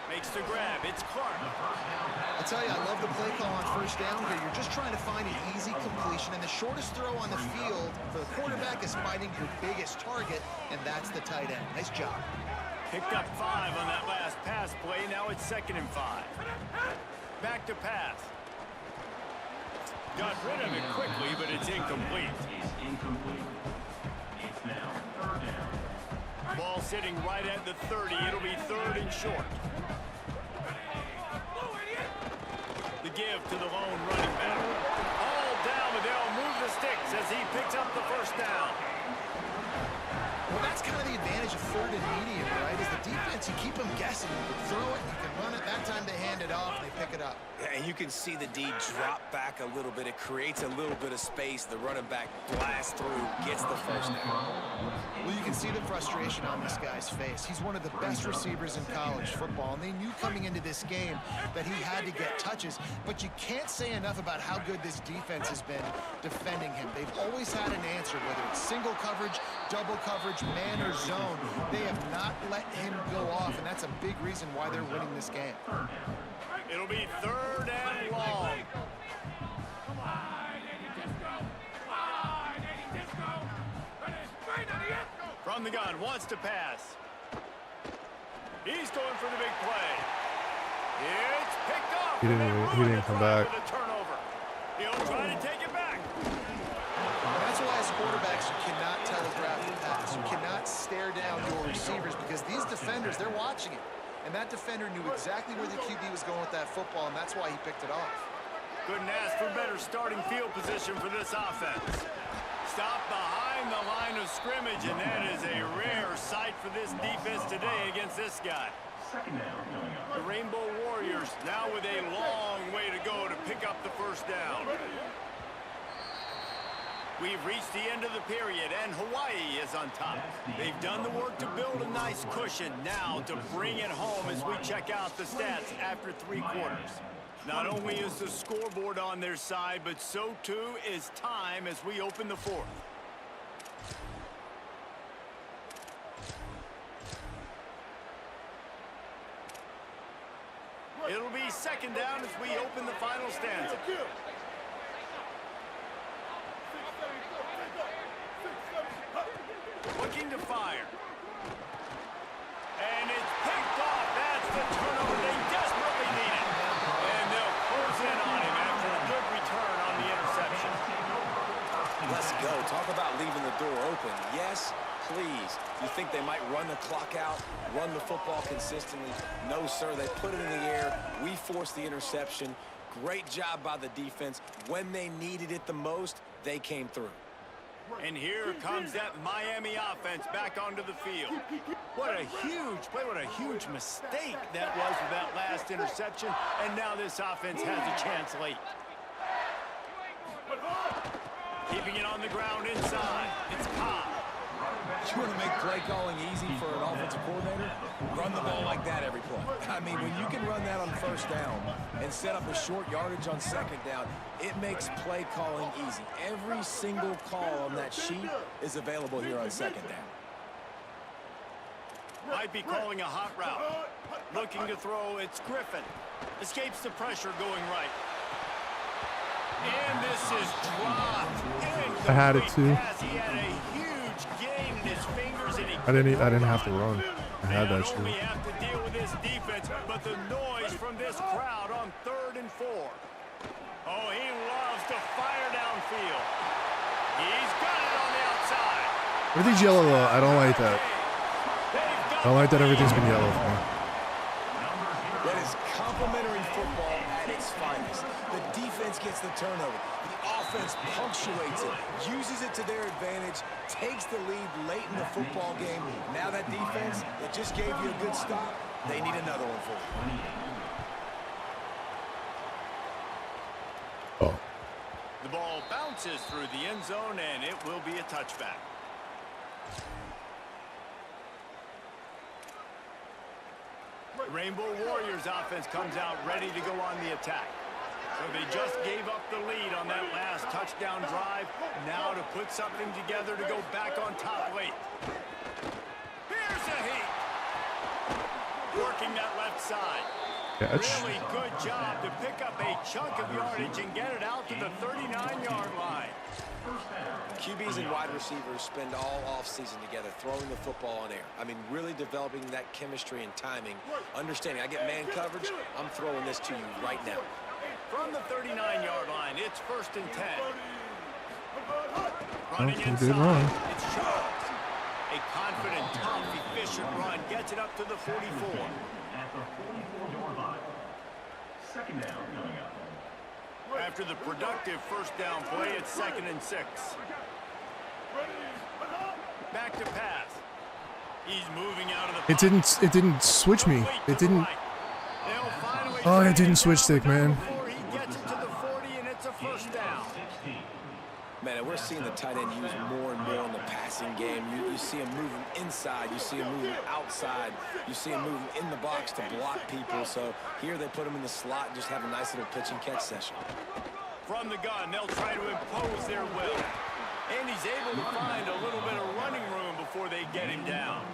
Makes the grab. It's Clark. I tell you, I love the play call on first down here. You're just trying to find an easy completion, and the shortest throw on the field for the quarterback is finding your biggest target, and that's the tight end. Nice job. Picked up 5 on that last pass play. Now it's 2nd and 5. Back to pass. Got rid of it quickly, but it's incomplete. It's now 3rd down. Ball sitting right at the 30. It'll be 3rd and short. The give to the lone running back. All down, but they'll move the sticks as he picks up the first down. Well, that's kind of the advantage of 3rd and medium, right? Is the defense, you keep them guessing. You can throw it, you can run it. That time they hand it off, they pick it up. And you can see the D drop back a little bit. It creates a little bit of space. The running back blasts through, gets the first down. Well, you can see the frustration on this guy's face. He's one of the best receivers in college football, and they knew coming into this game that he had to get touches, but you can't say enough about how good this defense has been defending him. They've always had an answer, whether it's single coverage, double coverage, man or zone. They have not let him go off, and that's a big reason why they're winning this game. It'll be 3rd and long. From the gun, wants to pass. He's going for the big play. It's picked up. He didn't come back. The turnover. He'll try to take it back. That's why as quarterbacks you cannot telegraph the pass. You cannot stare down your receivers because these defenders, they're watching it. And that defender knew exactly where the QB was going with that football, and that's why he picked it off. Couldn't ask for better starting field position for this offense. Stop behind the line of scrimmage, and that is a rare sight for this defense today against this guy. The Rainbow Warriors now with a long way to go to pick up the first down. We've reached the end of the period, and Hawaii is on top. They've done the work to build a nice cushion now to bring it home as we check out the stats after 3 quarters. Not only is the scoreboard on their side, but so too is time as we open the 4th. It'll be 2nd down as we open the final stanza. Looking to fire. And it's picked off. That's the turnover they desperately needed. And they'll close in on him after a good return on the interception. Let's go. Talk about leaving the door open. Yes, please. You think they might run the clock out, run the football consistently? No, sir. They put it in the air. We forced the interception. Great job by the defense. When they needed it the most, they came through. And here comes that Miami offense back onto the field. What a huge play, what a huge mistake that was with that last interception. And now this offense has a chance late. Keeping it on the ground inside. It's Cobb. You want to make play calling easy for an offensive coordinator? Run the ball like that every play. I mean, when you can run that on 1st down and set up a short yardage on 2nd down, it makes play calling easy. Every single call on that sheet is available here on 2nd down. Might be calling a hot route. Looking to throw, it's Griffin. Escapes the pressure going right. And this is dropped. I had it too. He had a huge gain in his fingers, and I didn't have to run. I had that shit. We have to deal with this defense, but the noise from this crowd on 3rd and 4. Oh, he loves to fire downfield. He's got it on the outside. Everything's yellow though. I don't like that. I don't like that everything's been yellow for me. That is complimentary football at its finest. The defense gets the turnover. The offense punctuates it, uses it to their advantage, takes the lead late in the football game. Now that defense that just gave you a good stop, they need another one for you. Oh. The ball bounces through the end zone, and it will be a touchback. Rainbow Warriors offense comes out ready to go on the attack. So they just gave up the lead on that last touchdown drive. Now to put something together to go back on top late. Here's a heat. Working that left side. Really good job to pick up a chunk of yardage and get it out to the 39-yard line. QBs and wide receivers spend all offseason together throwing the football on air. I mean, really developing that chemistry and timing. Understanding, I get man coverage, I'm throwing this to you right now. From the 39-yard line, it's 1st and 10. Running inside, it's Charles. A confident, tough, efficient run gets it up to the 44. At the 44-yard line. 2nd down coming up. After the productive 1st down play, it's 2nd and 6. Back to pass. He's moving out of the pocket. It didn't switch me. It didn't. Oh, it didn't switch stick, man. Before he gets it to the 40, and it's a 1st down. Man, we're seeing the tight end used more and more in the passing game. You see him moving inside. You see him moving outside. You see him moving in the box to block people. So here they put him in the slot and just have a nice little pitch and catch session. From the gun, they'll try to impose their will. And he's able to find a little bit of running room before they get him down.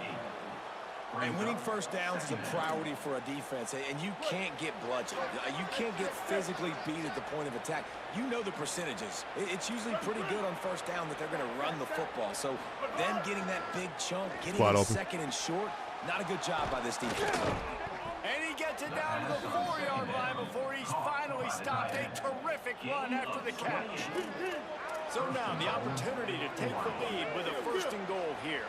And winning first downs is a priority for a defense, and you can't get bludgeoned. You can't get physically beat at the point of attack. You know the percentages. It's usually pretty good on first down that they're going to run the football. So them getting that big chunk, getting it second and short, not a good job by this defense. And he gets it down to the 4-yard line before he's finally stopped. A terrific run after the catch. So now the opportunity to take the lead with a first and goal here.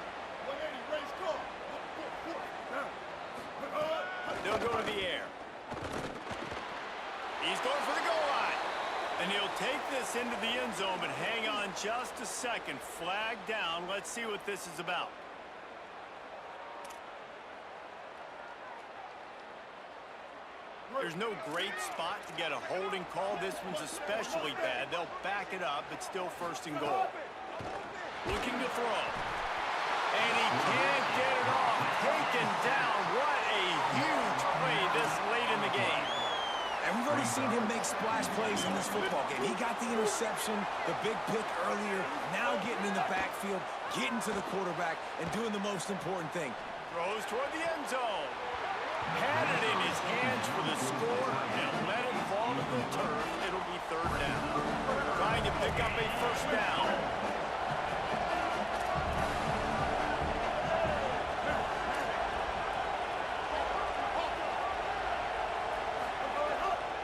They'll go to the air. He's going for the goal line. And he'll take this into the end zone, but hang on just a second. Flag down. Let's see what this is about. There's no great spot to get a holding call. This one's especially bad. They'll back it up, but still first and goal. Looking to throw. And he can't get it off. Taken down. What a huge play this late in the game. And we've already seen him make splash plays in this football game. He got the interception, the big pick earlier, now getting in the backfield, getting to the quarterback, and doing the most important thing. Throws toward the end zone. Had it in his hands for the score and let it fall to the turf. It'll be third down. Trying to pick up a first down.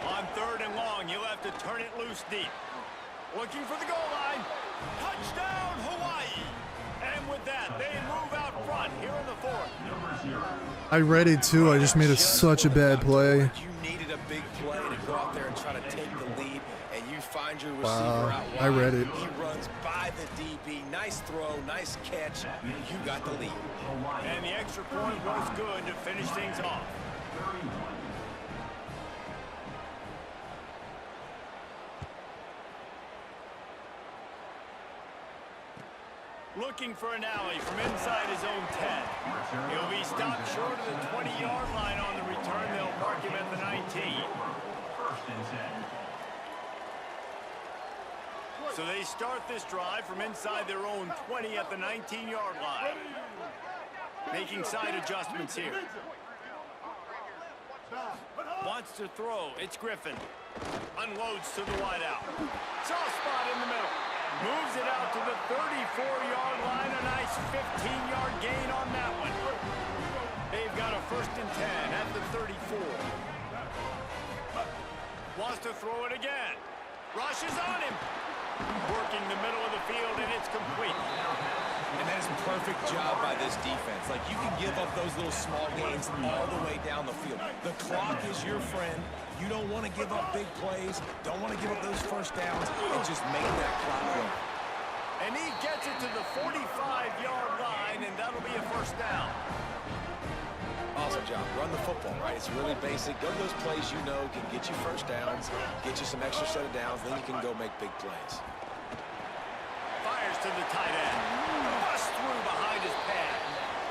On third and long, you'll have to turn it loose deep. Looking for the goal line. Touchdown, Hawaii. And with that, they move out front here in the fourth. I read it too. I just made such a bad play. You needed a big play to go out there and try to take the lead, and you find your receiver out wide. I read it. He runs by the DB. Nice throw, nice catch. You got the lead. And the extra point was good to finish things off. Looking for an alley from inside his own 10. He'll be stopped short of the 20-yard line on the return. They'll mark him at the 19. First and 10. So they start this drive from inside their own 20 at the 19-yard line. Making side adjustments here. Wants to throw. It's Griffin. Unloads to the wideout. Soft spot in the middle. Moves it out to the 34-yard line. A nice 15-yard gain on that one. They've got a first and 10 at the 34. Wants to throw it again. Rushes on him. Working the middle of the field, and it's complete. And that is a perfect job by this defense. Like, you can give up those little small gains all the way down the field. The clock is your friend. You don't want to give up big plays. Don't want to give up those first downs and just make that clock run. And he gets it to the 45-yard line, and that'll be a first down. Awesome job. Run the football, right? It's really basic. Go to those plays you know can get you first downs, get you some extra set of downs, then you can go make big plays. Fires to the tight end. Busts through behind his pad.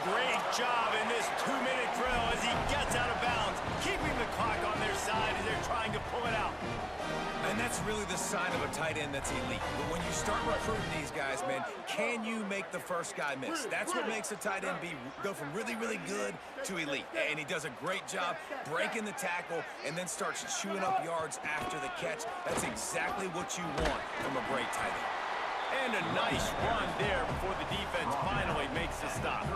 Great job in this 2-minute drill as he gets out of bounds, keeping the clock on their side as they're trying to pull it out. And that's really the sign of a tight end that's elite. But when you start recruiting these guys, man, can you make the first guy miss? That's what makes a tight end go from really, really good to elite. And he does a great job breaking the tackle and then starts chewing up yards after the catch. That's exactly what you want from a great tight end. And a nice run there before the defense finally makes the stop.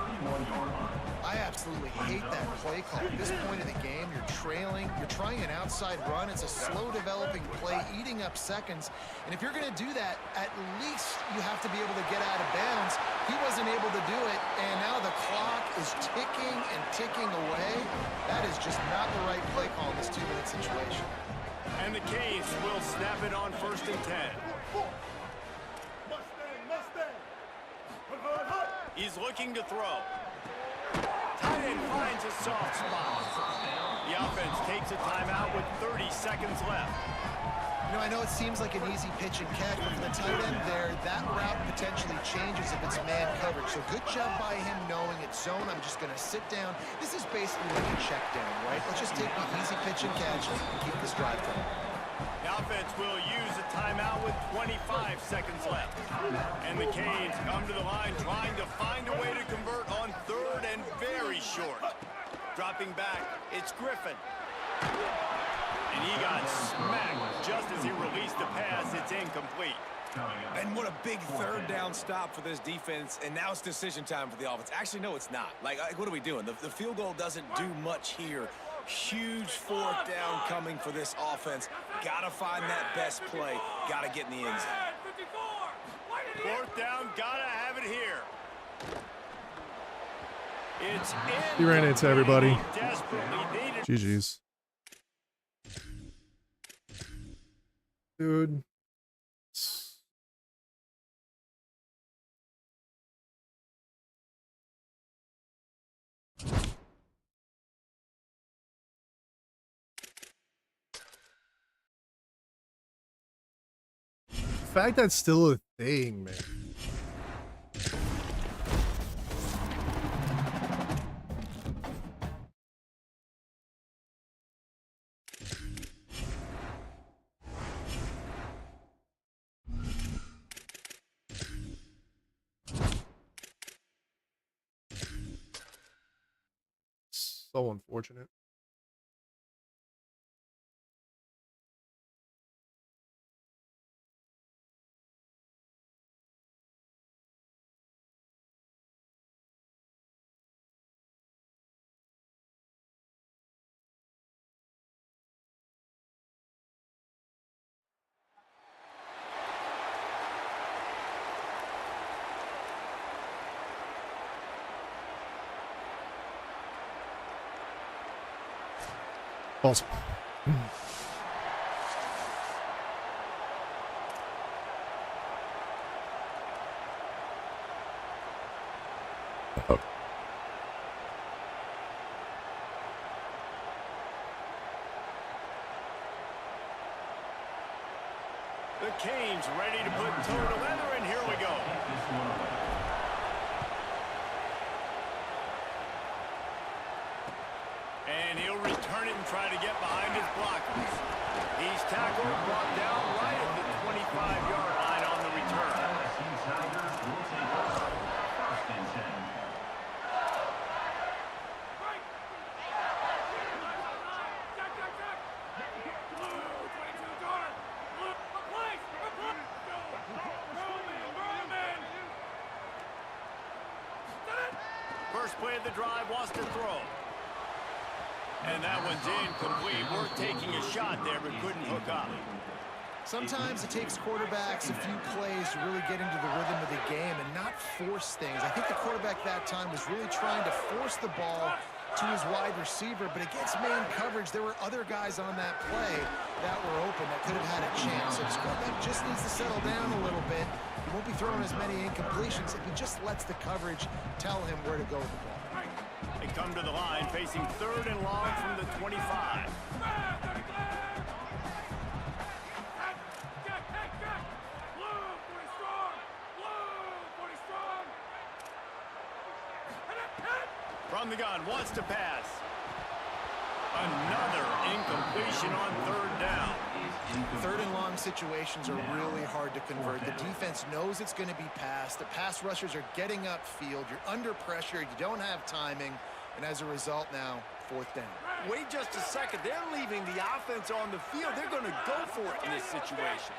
I absolutely hate that play call. At this point of the game, you're trailing, you're trying an outside run. It's a slow developing play, eating up seconds. And if you're going to do that, at least you have to be able to get out of bounds. He wasn't able to do it, and now the clock is ticking and ticking away. That is just not the right play call in this 2-minute situation. And the Canes will snap it on first and 10. He's looking to throw. Tight end finds a soft spot. The offense takes a timeout with 30 seconds left. You know, I know it seems like an easy pitch and catch, but for the tight end there, that route potentially changes if it's man coverage. So good job by him knowing it's zone. I'm just going to sit down. This is basically like a check down, right? Let's just take the easy pitch and catch and keep this drive going. The offense will use a timeout with 25 seconds left. And the Canes come to the line trying to find a way to convert on third and very short. Dropping back, it's Griffin. And he got smacked just as he released the pass. It's incomplete. And what a big third down stop for this defense. And now it's decision time for the offense. Actually, no, it's not. Like what are we doing? The field goal doesn't do much here. Huge fourth down coming for this offense. Got to find that best play. Got to get in the end zone. Fourth down, got to have it here. It's He ran into everybody. desperately needed. GG's. Dude. The fact that's still a thing, man. So unfortunate. False. Oh. The Canes ready to put toe to leather, and here we go. And he'll return it and try to get behind his blockers. He's tackled, brought down right at the 25-yard line on the return. Tigers will take over. First and 10. First play of the drive, wants to throw. And that one's incomplete. We're taking a shot there, but couldn't hook up. Sometimes it takes quarterbacks a few plays to really get into the rhythm of the game and not force things. I think the quarterback that time was really trying to force the ball to his wide receiver, but against man coverage, there were other guys on that play that were open that could have had a chance. So the quarterback just needs to settle down a little bit. He won't be throwing as many incompletions if he just lets the coverage tell him where to go with the ball. They come to the line facing third and long from the 25. From the gun, wants to pass. Another incompletion on third down. Third and long situations are really hard to convert. The defense knows it's going to be passed. The pass rushers are getting upfield. You're under pressure. You don't have timing. And as a result now, fourth down. Wait just a second. They're leaving the offense on the field. They're going to go for it in this situation.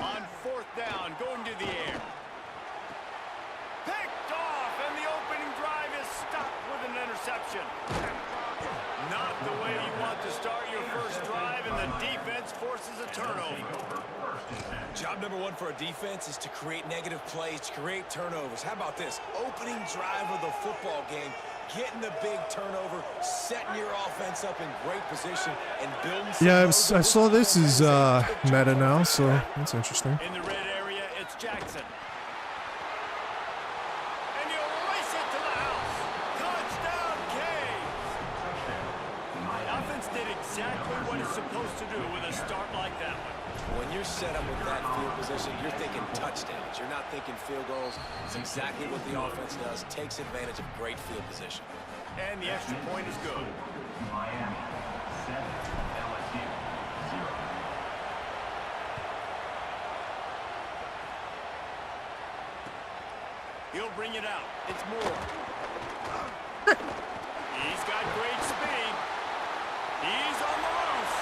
On fourth down, going to the air. Picked off, and the opening drive is stopped with an interception. Not the way you want to start your first drive, and the defense forces a turnover. Job number one for a defense is to create negative plays, to create turnovers. How about this? Opening drive of the football game, getting the big turnover, setting your offense up in great position, and building. Yeah, I saw this is meta now, so that's interesting. In the red area, it's Jackson. And you race it to the house. Touchdown, Canes. The offense did exactly what it's supposed to do with a start like that one. When you're set up with that field position, you're thinking touchdowns. You're not thinking field goals. It's exactly what the offense does. Takes advantage of great field position. And the extra point is good. Miami 7, LSU 0. He'll bring it out. It's Moore. He's got great speed. He's on the loose.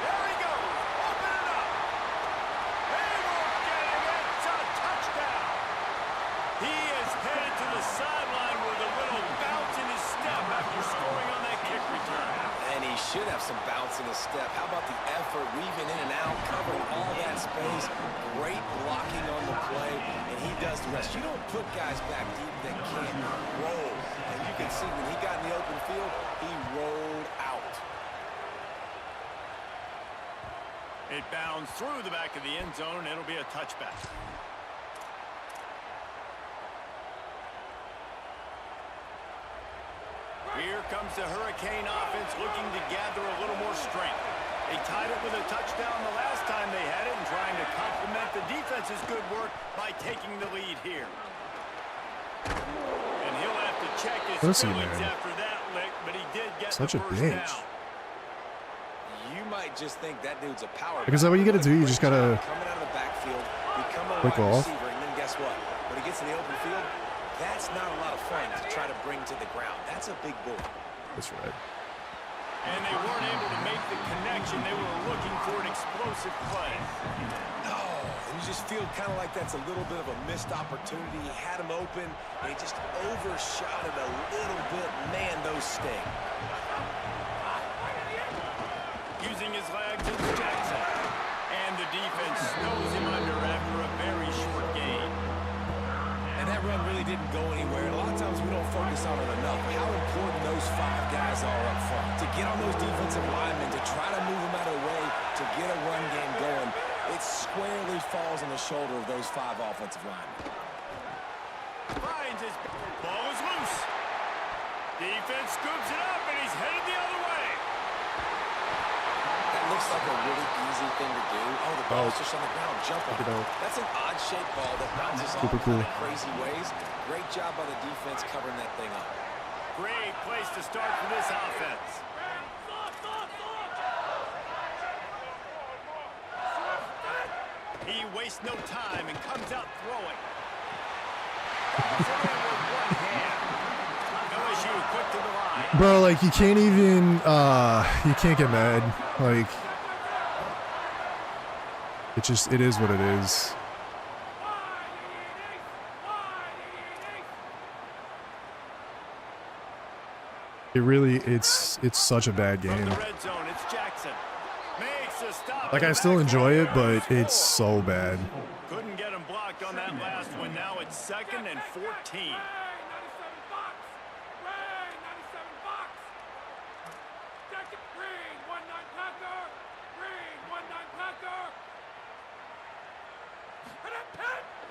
There he goes. Open it up. They won't get him. It's a touchdown. He is headed to the sideline with a little bounce in his step after scoring on that kick return. And he should have some bounce in his step. How about the effort, weaving in and out, covering all that space, great blocking on the play, and he does the rest. You don't put guys back deep that can't roll. And you can see when he got in the open field, he rolled out. It bounds through the back of the end zone, and it'll be a touchback. Here comes the Hurricane offense looking to gather a little more strength. They tied it with a touchdown the last time they had it and trying to complement the defense's good work by taking the lead here. And he'll have to check his feelings after that lick, but he did get Such the a first bitch. down. You might just think that dude's a power. Like, is that what you gotta do? You just gotta coming out of the backfield, become a click wide off. receiver, and then guess what? When he gets in the open field, that's not a lot of fun to try to bring to the ground. That's a big boy. That's right. And they weren't able to make the connection. They were looking for an explosive play. Oh, and you just feel kind of like that's a little bit of a missed opportunity. He had him open, and he just overshot it a little bit. Man, those sting. Using his legs, it's Jackson. And the defense snows him under after a very short gain. And that run really didn't go anywhere. And a lot of times we don't focus on it enough. How important those 5 guys are up front. To get on those defensive linemen, to try to move them out of the way, to get a run game going, it squarely falls on the shoulder of those 5 offensive linemen. Finds his ball is loose. Defense scoops it up, and he's headed the other way. That looks like a really easy thing to do. Oh, the ball's just on the ground. Jump on it. That's an odd-shaped ball that bounces off kind of crazy ways. Great job by the defense covering that thing up. Great place to start for this offense. He wastes no time and comes out throwing. Balls it in with one hand. LSU quick to the line. Bro, like, you can't even, you can't get mad. Like, it is what it is. It really, it's such a bad From game. the red zone, it's Jackson. Makes a stop. Like, I still enjoy it, but it's so bad. Couldn't get him blocked on that last one. Now it's 2nd and 14.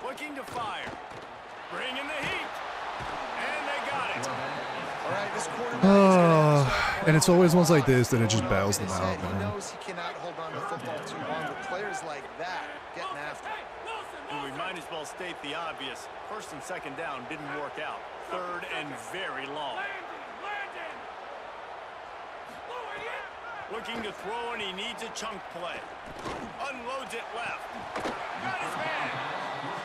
Looking to fire. Bringing the heat. And they got it. All right, this quarterback. And it's always ones like this that it just bails them out, He man. knows he cannot hold on to the football too long, but players like that getting after it. We might as well state the obvious. 1st and 2nd down didn't work out. 3rd and very long. Looking to throw, and he needs a chunk play. Unloads it left. Got his man.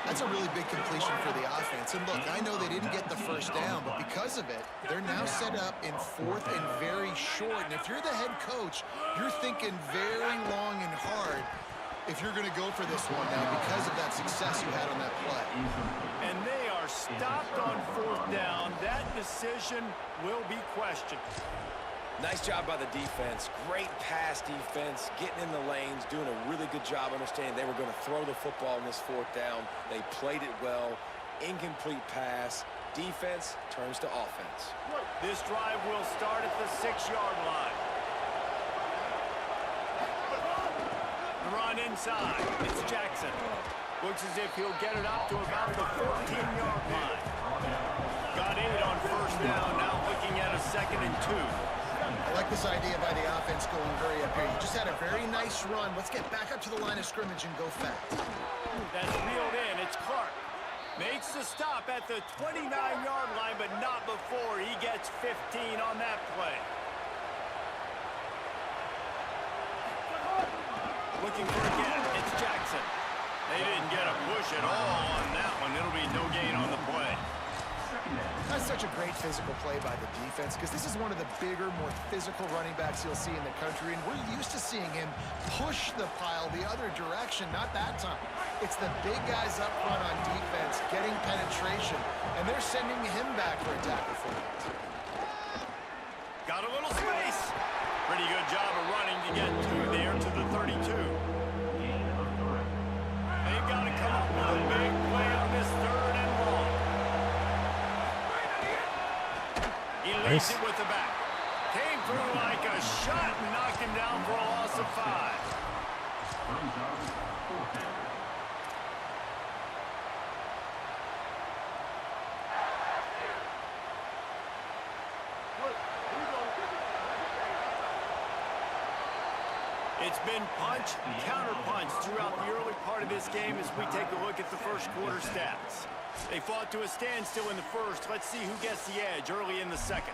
That's a really big completion for the offense. And look, I know they didn't get the first down, but because of it, they're now set up in 4th and very short. And if you're the head coach, you're thinking very long and hard if you're going to go for this one now because of that success you had on that play. And they are stopped on 4th down. That decision will be questioned. Nice job by the defense. Great pass defense, getting in the lanes, doing a really good job understanding they were going to throw the football in this 4th down. They played it well. Incomplete pass. Defense turns to offense. This drive will start at the 6-yard line. The run inside. It's Jackson. Looks as if he'll get it up to about the 14-yard line. Got 8 on 1st down. Now looking at a 2nd and 2. I like this idea by the offense going very up here. You just had a very nice run. Let's get back up to the line of scrimmage and go fast. That's reeled in. It's Clark. Makes the stop at the 29-yard line, but not before he gets 15 on that play. Looking for a gap. It's Jackson. They didn't get a push at all on that one. It'll be no gain on the play. That's such a great physical play by the defense because this is one of the bigger, more physical running backs you'll see in the country, and we're used to seeing him push the pile the other direction. Not that time. It's the big guys up front on defense getting penetration, and they're sending him back for a tackle for it. Got a little space. Pretty good job of running to get to there to the 32. They've got to come up with a big play on this 3rd and long. He leads it with the back. Came through like a shot and knocked him down for a loss of 5. It's been punch, counter-punch throughout the early part of this game as we take a look at the first quarter stats. They fought to a standstill in the first. Let's see who gets the edge early in the second.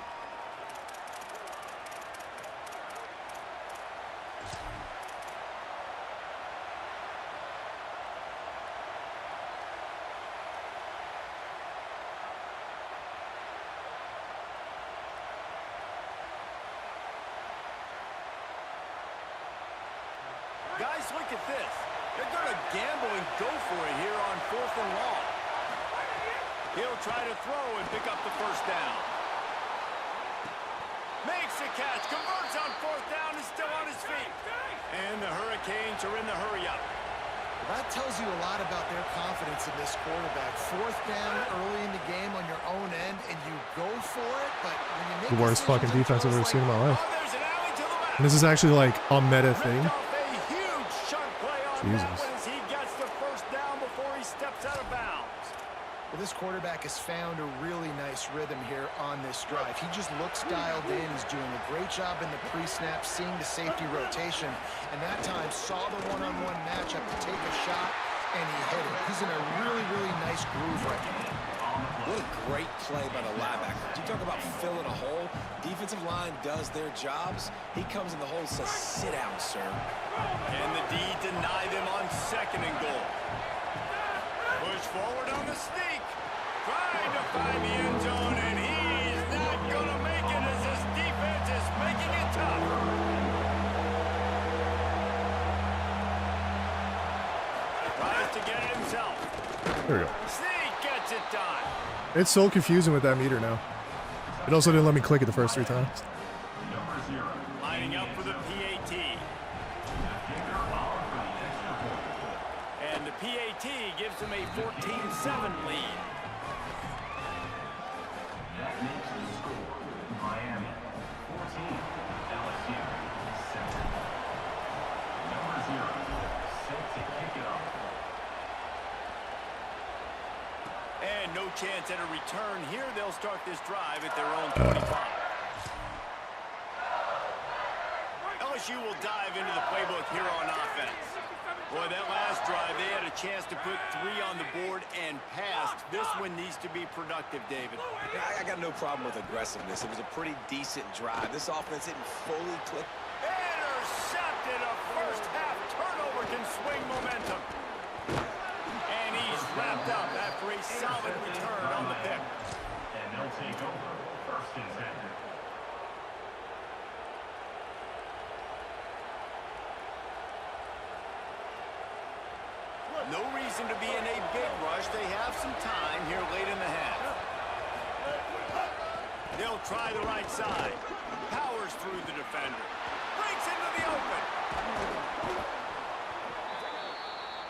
Guys, look at this. They're going to gamble and go for it here on 4th and long. He'll try to throw and pick up the first down. Makes a catch, converts on 4th down, is still on his feet. And the Hurricanes are in the hurry-up. Well, that tells you a lot about their confidence in this quarterback. 4th down early in the game on your own end, and you go for it, but when you make The worst fucking defense I've ever seen in my life. Oh, there's an alley to the left. And this is actually like a meta thing. Jesus. As he gets the first down before he steps out of bounds. Well, this quarterback has found a really nice rhythm here on this drive. He just looks dialed in. He's doing a great job in the pre-snap, seeing the safety rotation, and that time saw the one-on-one matchup to take a shot, and he hit it. He's in a really, really nice groove right now. What a great play by the linebacker. You talk about filling a hole. Defensive line does their jobs. He comes in the hole and says, sit down, sir. And the D denied him on 2nd and goal. Push forward on the sneak. Trying to find the end zone, and he's not going to make it as his defense is making it tough. Tries to get it himself. There we go. Sneak gets it done. It's so confusing with that meter now. It also didn't let me click it the first 3 times. Lining up for the PAT. And the PAT gives him a 14-7 lead. That makes the score Miami 14, LSU 7. Number 0 set to kick it off. And no chance at a return here. They'll start this drive at their own 25. LSU will dive into the playbook here on offense. Boy, that last drive, they had a chance to put 3 on the board and passed. This one needs to be productive, David. I got no problem with aggressiveness. It was a pretty decent drive. This offense didn't fully click. Intercepted. A first half turnover can swing momentum. And he's wrapped up after a solid return on the pick. And they'll take over 1st and 10. No reason to be in a big rush. They have some time here late in the half. They'll try the right side. Powers through the defender. Breaks into the open.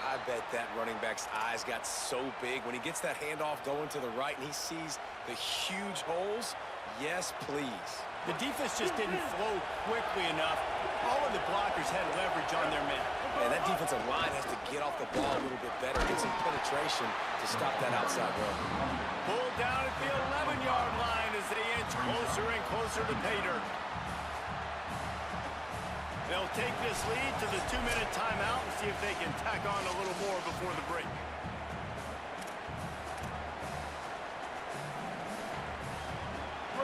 I bet that running back's eyes got so big when he gets that handoff going to the right and he sees the huge holes. Yes, please. The defense just didn't flow quickly enough. All of the blockers had leverage on their men. And that defensive line has to get off the ball a little bit better, get some penetration to stop that outside run. Pulled down at the 11-yard line as they inch closer and closer to pay dirt. They'll take this lead to the 2-minute timeout and see if they can tack on a little more before the break.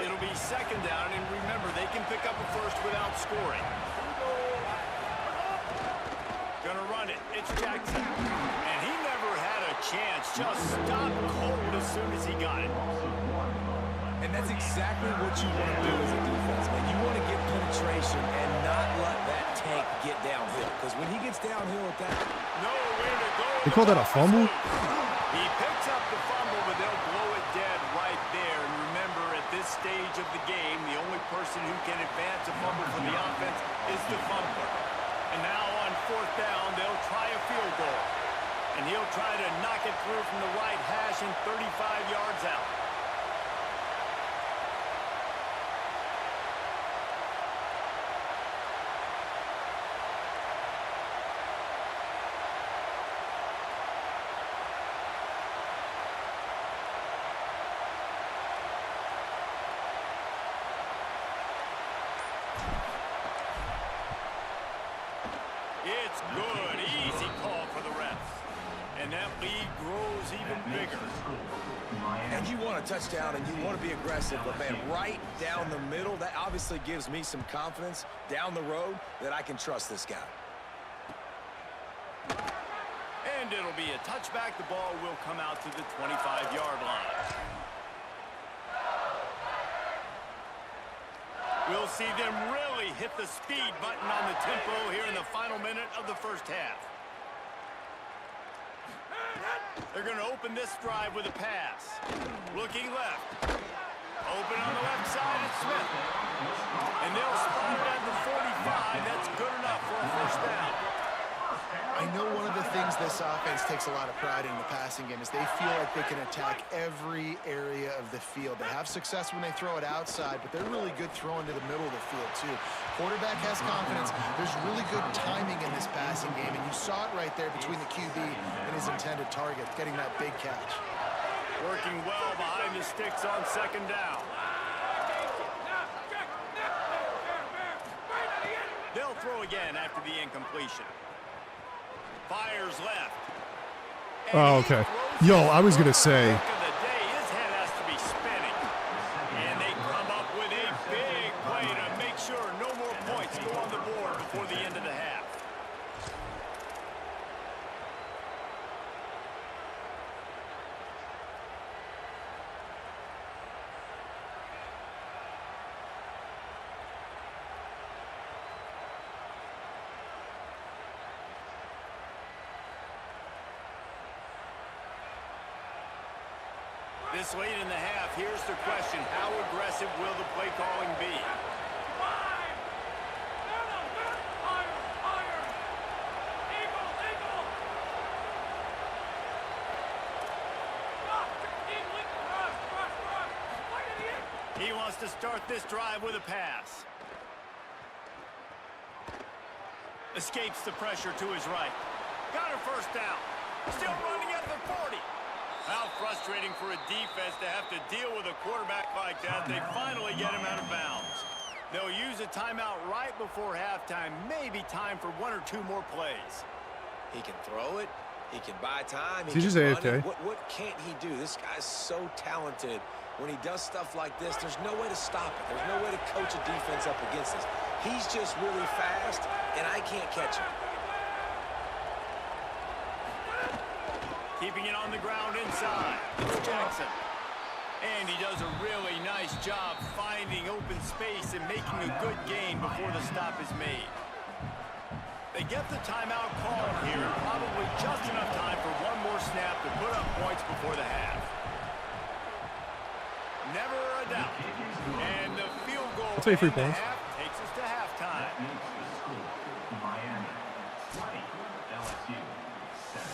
It'll be second down, and remember, they can pick up a first without scoring. Gonna run it. It's Jackson. And he never had a chance. Just stopped cold as soon as he got it. And that's exactly what you want to do as a defense, man. You want to get penetration and not let that tank get downhill. Because when he gets downhill with that... Nowhere to go. They call that a fumble? He picks up the fumble, but they'll blow it dead right there. And remember, at this stage of the game, the only person who can advance a fumble for the offense is the fumbler. And now on fourth down, they'll try a field goal. And he'll try to knock it through from the right hash and 35 yards out. It's good. Easy call for the refs. And that lead grows even bigger. And you want a touchdown and you want to be aggressive, but man, right down the middle, that obviously gives me some confidence down the road that I can trust this guy. And it'll be a touchback. The ball will come out to the 25-yard line. We'll see them really hit the speed button on the tempo here in the final minute of the first half. They're going to open this drive with a pass. Looking left. Open on the left side, it's Smith. And they'll spot it at the 45. That's good enough for a first down. I know one of the things this offense takes a lot of pride in the passing game is they feel like they can attack every area of the field. They have success when they throw it outside, but they're really good throwing to the middle of the field too. Quarterback has confidence. There's really good timing in this passing game, and you saw it right there between the QB and his intended target, getting that big catch. Working well behind the sticks on second down. They'll throw again after the incompletion. Fires left. Oh, okay. Yo, I was going to say. His head has to be spinning. And they come up with a big play to make sure no more points go on the board before the end of the half. This late in the half, here's the question. How aggressive will the play calling be? He wants to start this drive with a pass. Escapes the pressure to his right. Got a first down. Still running at the 40. How frustrating for a defense to have to deal with a quarterback like that. They finally get him out of bounds. They'll use a timeout right before halftime. Maybe time for one or two more plays. He can throw it. He can buy time. He just AFK. What can't he do? This guy's so talented. When he does stuff like this, there's no way to stop it. There's no way to coach a defense up against this. He's just really fast, and I can't catch him. Keeping it on the ground inside. It's Jackson. And he does a really nice job finding open space and making a good gain before the stop is made. They get the timeout called here. Probably just enough time for one more snap to put up points before the half. Never a doubt. And the field goal I'll take 3 in the points. half takes us to halftime. Miami 20, LSU 7.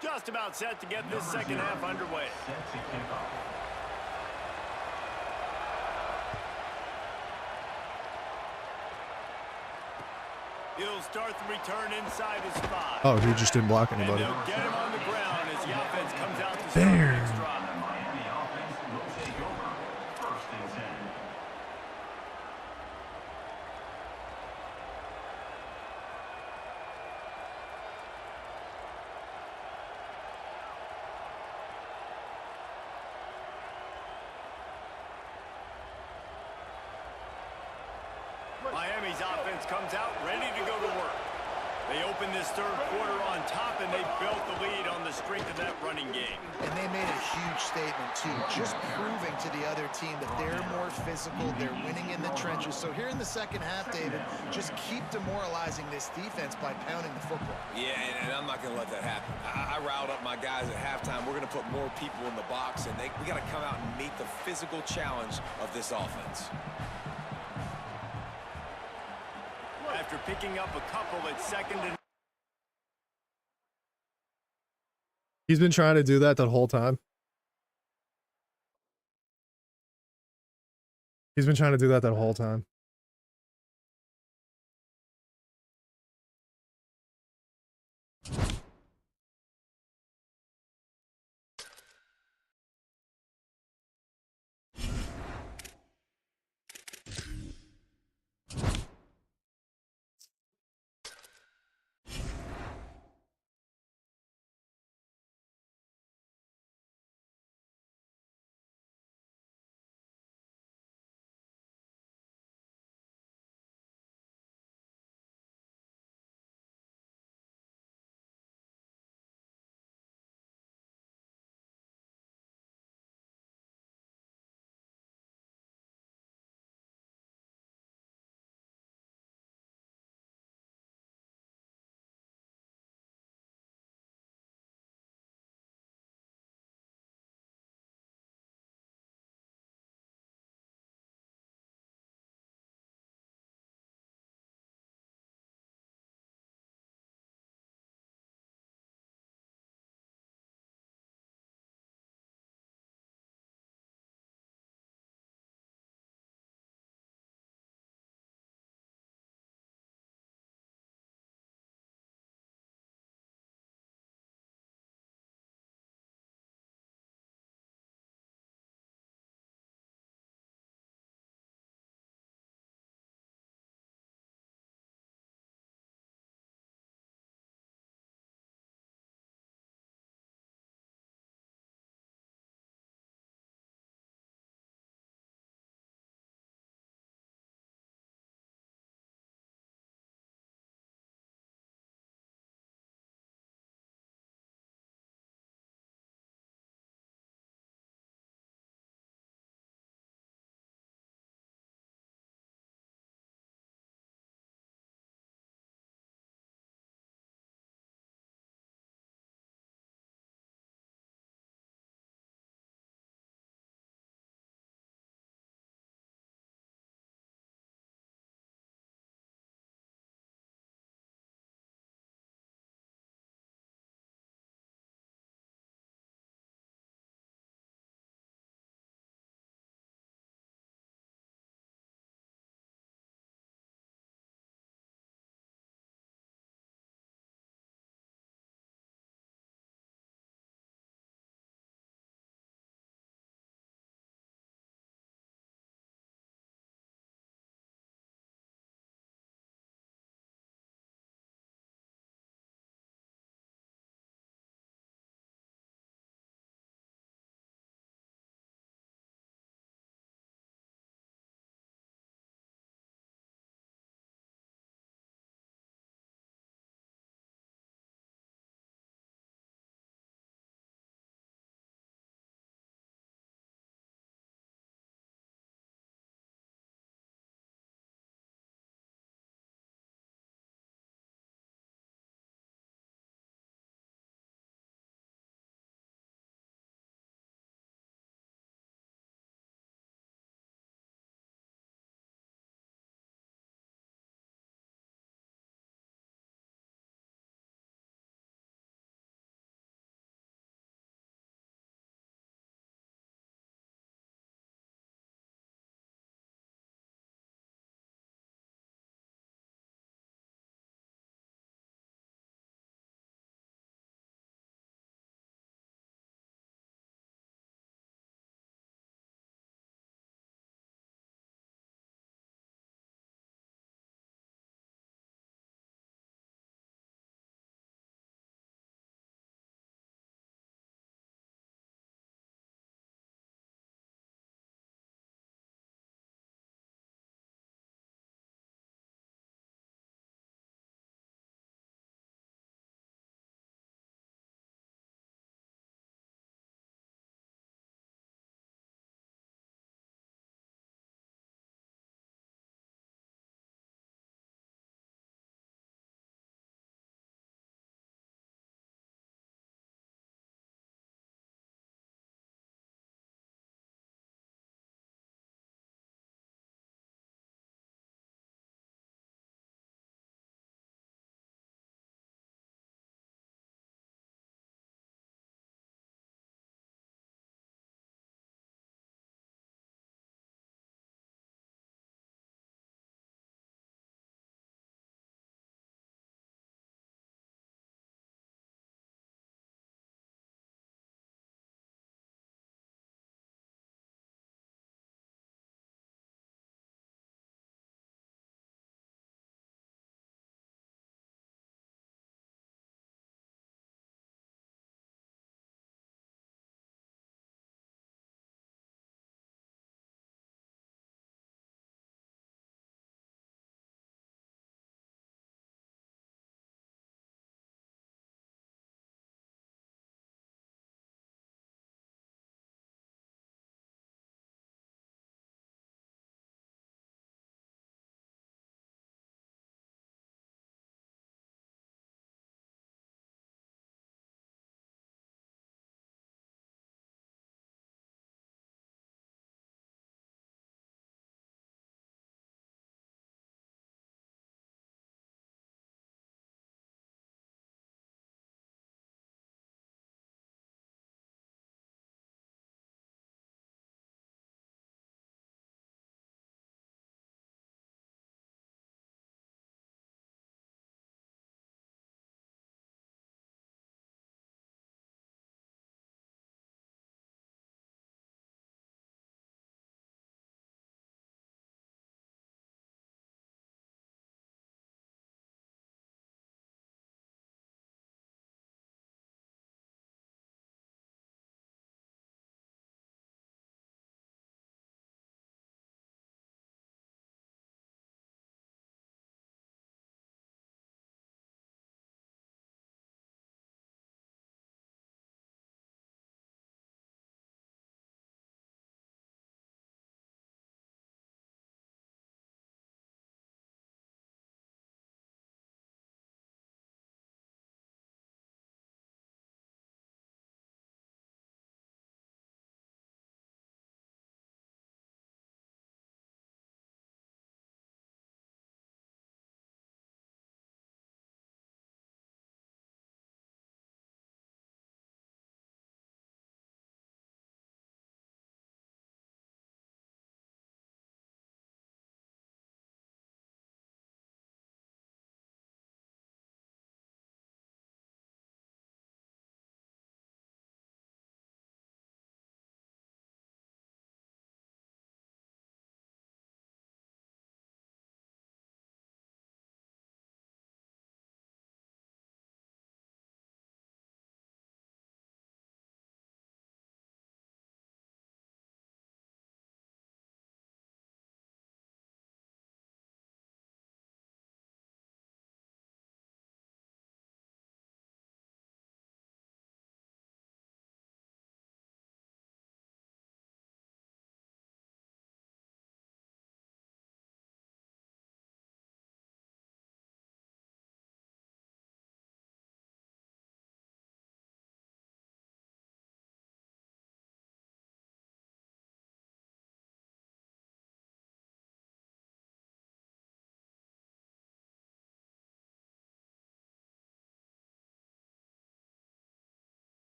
Just about set to get this second half underway. Set to kick off. He'll start the return inside his 5. Oh, he just didn't block And anybody. they'll get him on the ground as The offense comes out to start There. the next drive. The Miami offense will take over. 1st and 10. Miami's offense comes out ready to go to work. They open this third quarter on top, and they built the lead on the strength of that running game. And they made a huge statement, too, just proving to the other team that they're more physical, they're winning in the trenches. So here in the second half, David, just keep demoralizing this defense by pounding the football. Yeah, and I'm not going to let that happen. I riled up my guys at halftime. We're going to put more people in the box, and we got to come out and meet the physical challenge of this offense. After picking up a couple at 2nd and He's been trying to do that whole time. He's been trying to do that whole time.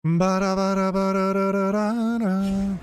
Ba-da-ba-da-ba-da-da-da-da.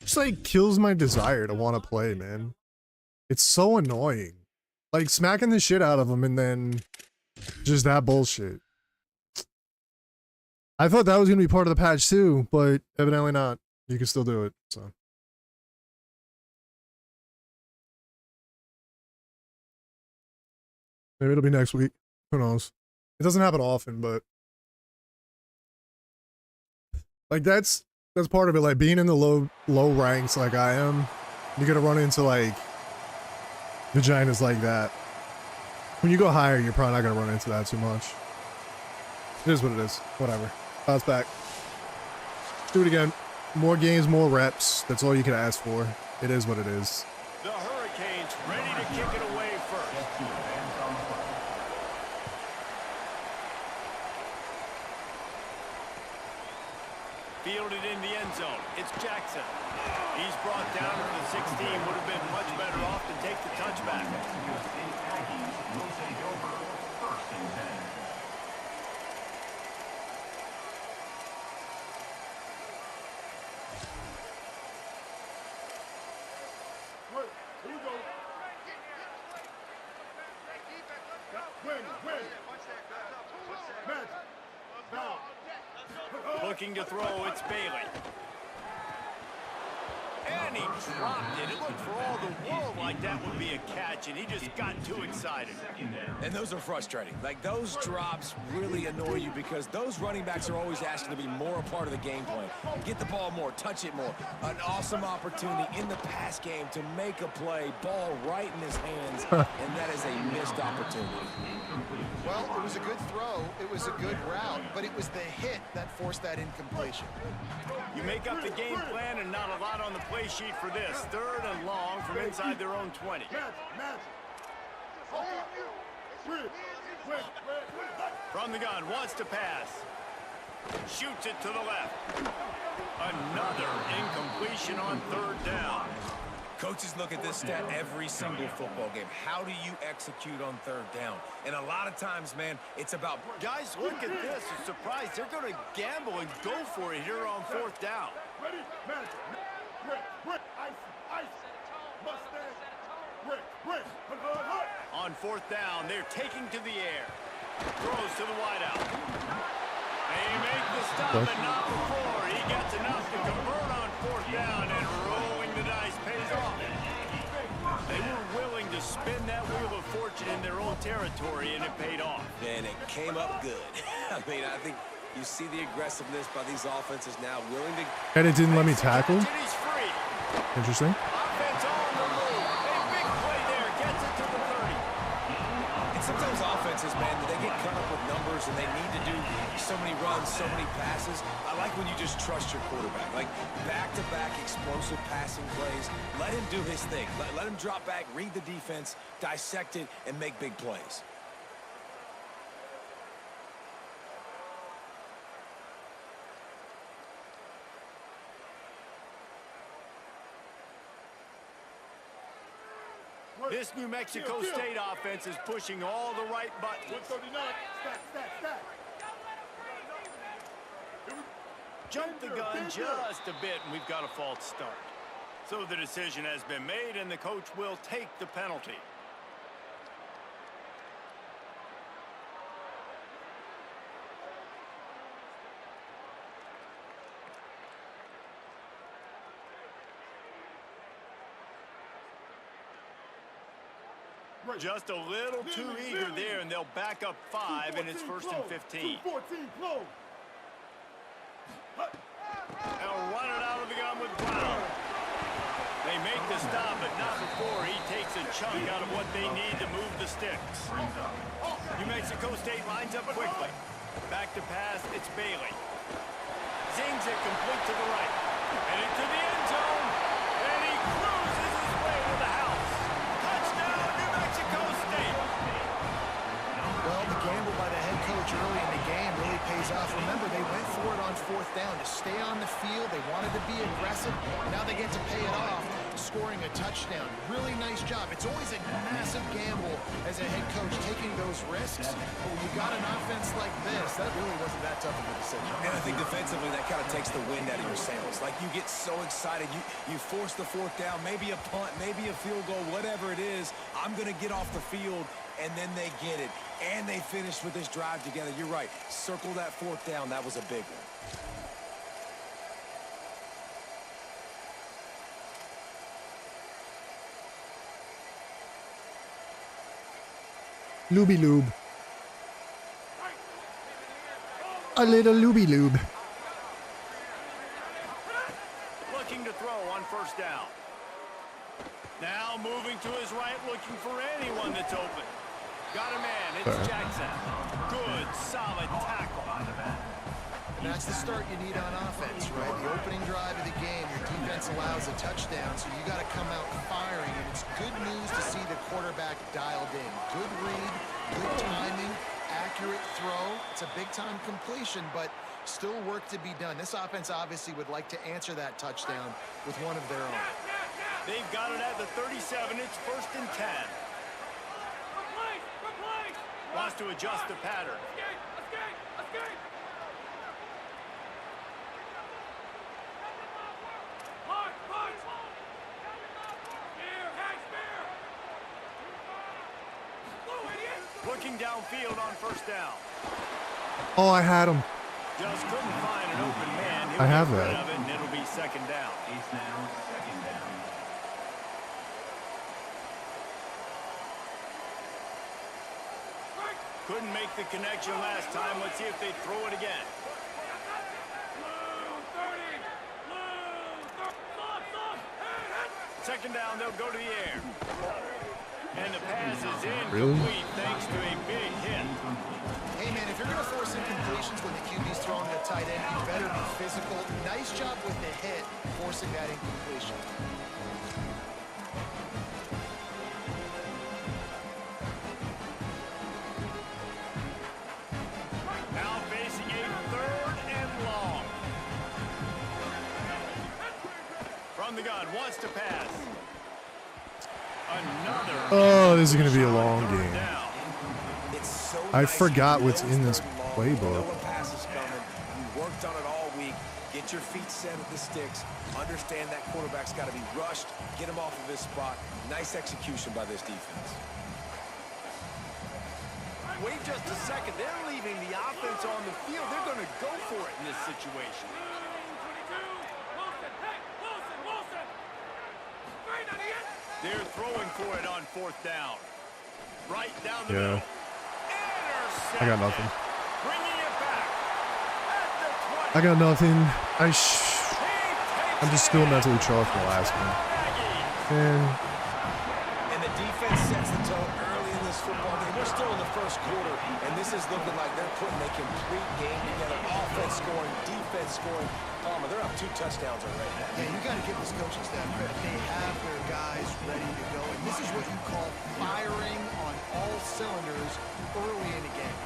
Just like kills my desire to want to play, man. It's so annoying. Like smacking the shit out of them and then just that bullshit. I thought that was gonna be part of the patch too, but evidently not. You can still do it, so. Maybe it'll be next week. Who knows? It doesn't happen often, but like that's part of it. Like being in the low ranks like I am, you're gonna run into like vaginas like that. When you go higher, you're probably not gonna run into that too much. It is what it is. Whatever. Bounce back. Do it again. More games, more reps. That's all you can ask for. It is what it is. The Hurricanes ready to kick it away first. Fielded in the end zone. It's Jackson. He's brought down to the 16. Would have been much better off to take the touchback. Will take over 1st and 10. Looking to throw, it's Bailey. And he dropped it. It looked for all the world like that would be a catch, and he just got too excited. And those are frustrating. Like, those drops really annoy you because those running backs are always asking to be more a part of the game plan. Get the ball more, touch it more. An awesome opportunity in the pass game to make a play, ball right in his hands, and that is a missed opportunity. Well, it was a good throw, it was a good route, but it was the hit that forced that incompletion. You make up the game plan and not a lot on the play sheet for this. 3rd and long from inside their own 20. From the gun, wants to pass. Shoots it to the left. Another incompletion on 3rd down. Coaches look at this stat every single football game. How do you execute on 3rd down? And a lot of times, man, it's about... Guys, look at this. I'm surprised. They're going to gamble and go for it here on 4th down. Ready, On 4th down, they're taking to the air. Throws to the wideout. They make the stop, and not before. He gets enough to convert on 4th down, and rolling the dice pays off. They were willing to spin that wheel of fortune in their own territory, and it paid off. And it came up good. I mean, I think you see the aggressiveness by these offenses now, willing to... And it didn't let me tackle. He's free. Interesting. Offense on the move. A big play there. Gets it to the 30. And sometimes offenses, man, they get caught up with numbers and they need to do so many runs, so many passes. I like when you just trust your quarterback. Like back-to-back explosive passing plays. Let him do his thing. Let him drop back, read the defense, dissect it, and make big plays. This New Mexico State offense is pushing all the right buttons. 139, stack. Jump the gun just a bit, and we've got a false start. So the decision has been made, and the coach will take the penalty. Just a little too eager there, and they'll back up 5, and it's 1st and 15. They'll run it out of the gun with Brown. They make the stop, but not before he takes a chunk out of what they need to move the sticks. New Mexico State lines up quickly. Back to pass, it's Bailey. Zings it complete to the right. Heading to the end zone. And he cruises his way to the house. Touchdown, New Mexico State. Well, the gamble by the head coach early in the game really pays off. Remember, they went for it on 4th down to stay on the field. They wanted to be aggressive. Now they get to pay it off, scoring a touchdown. Really nice job. It's always a massive gamble as a head coach taking those risks. But when you got an offense like this, that really wasn't that tough of a decision. And I think defensively, that kind of takes the wind out of your sails. Like, you get so excited. You force the 4th down, maybe a punt, maybe a field goal, whatever it is. I'm going to get off the field, and then they get it. And they finished with this drive together. You're right. Circle that 4th down. That was a big one. Looby loob. A little looby loob. Looking to throw on 1st down. Now moving to his right, looking for anyone that's open. Got a man. It's Jackson. Good, solid tackle. And that's the start you need on offense, right? The opening drive of the game, your defense allows a touchdown, so you got to come out firing. And it's good news to see the quarterback dialed in. Good read, good timing, accurate throw. It's a big-time completion, but still work to be done. This offense obviously would like to answer that touchdown with one of their own. They've got it at the 37. It's 1st and 10. Wants to adjust the pattern. Looking downfield on 1st down. Oh, I had him. Just couldn't find an open man. He'll I have get rid that. of it, and it'll be 2nd down. It's now 2nd down. Couldn't make the connection last time. Let's see if they throw it again. Second down, they'll go to the air. And the pass is incomplete thanks to a big hit. Hey, man, if you're going to force incompletions when the QB's throwing to the tight end, you better be physical. Nice job with the hit, forcing that incompletion. Now facing a 3rd and long. From the gun, wants to pass. Another. Oh, this is going to be a long game. Down. It's so I nice forgot he what's knows in this 3rd and long. playbook. You know a pass is coming. You worked on it all week. Get your feet set at the sticks. Understand that quarterback's got to be rushed. Get him off of his spot. Nice execution by this defense. Wait just a second. They're leaving the offense on the field. They're going to go for it in this situation. They're throwing for it on 4th down. Right down the middle. I got nothing. Bringing it back. At the 20. I got nothing. I'm just still mentally charged from the last one. And And the defense sets the tone early in this football game. We're still in the 1st quarter, and this is looking like they're putting a complete game together. Offense scoring, defense scoring. Palmer, they're up 2 touchdowns already. Yeah, you got to give this coaching staff credit. They have their guys ready to go, and this is what you call firing on all cylinders early in the game.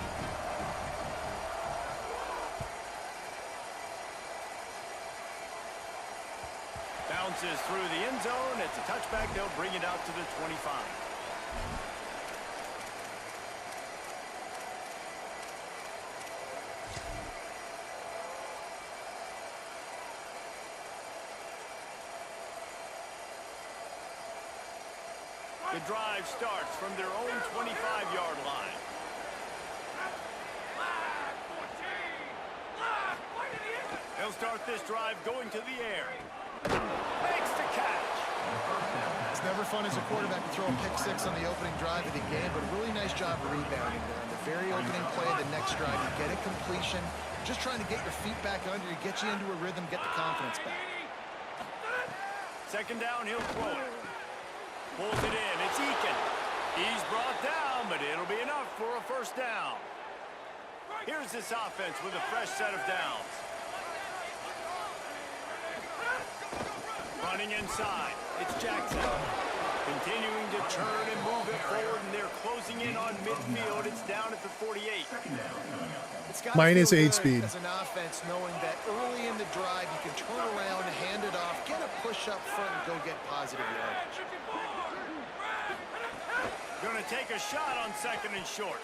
Bounces through the end zone. It's a touchback. They'll bring it out to the 25. The drive starts from their own 25-yard line. They'll start this drive going to the air. Makes the catch. It's never fun as a quarterback to throw a pick six on the opening drive of the game, but a really nice job rebounding there. On the very opening play of the next drive, you get a completion. Just trying to get your feet back under you, get you into a rhythm, get the confidence back. Second down, he'll throw it. Pulls it in. It's Eakin. He's brought down, but it'll be enough for a first down. Here's this offense with a fresh set of downs. Running inside. It's Jackson. Continuing to turn and move it forward, and they're closing in on midfield. It's down at the 48. It's gotta Minus feel 8 good speed. as an offense, knowing that early in the drive you can turn around, hand it off, get a push up front, and go get positive yardage. Going to take a shot on 2nd and short.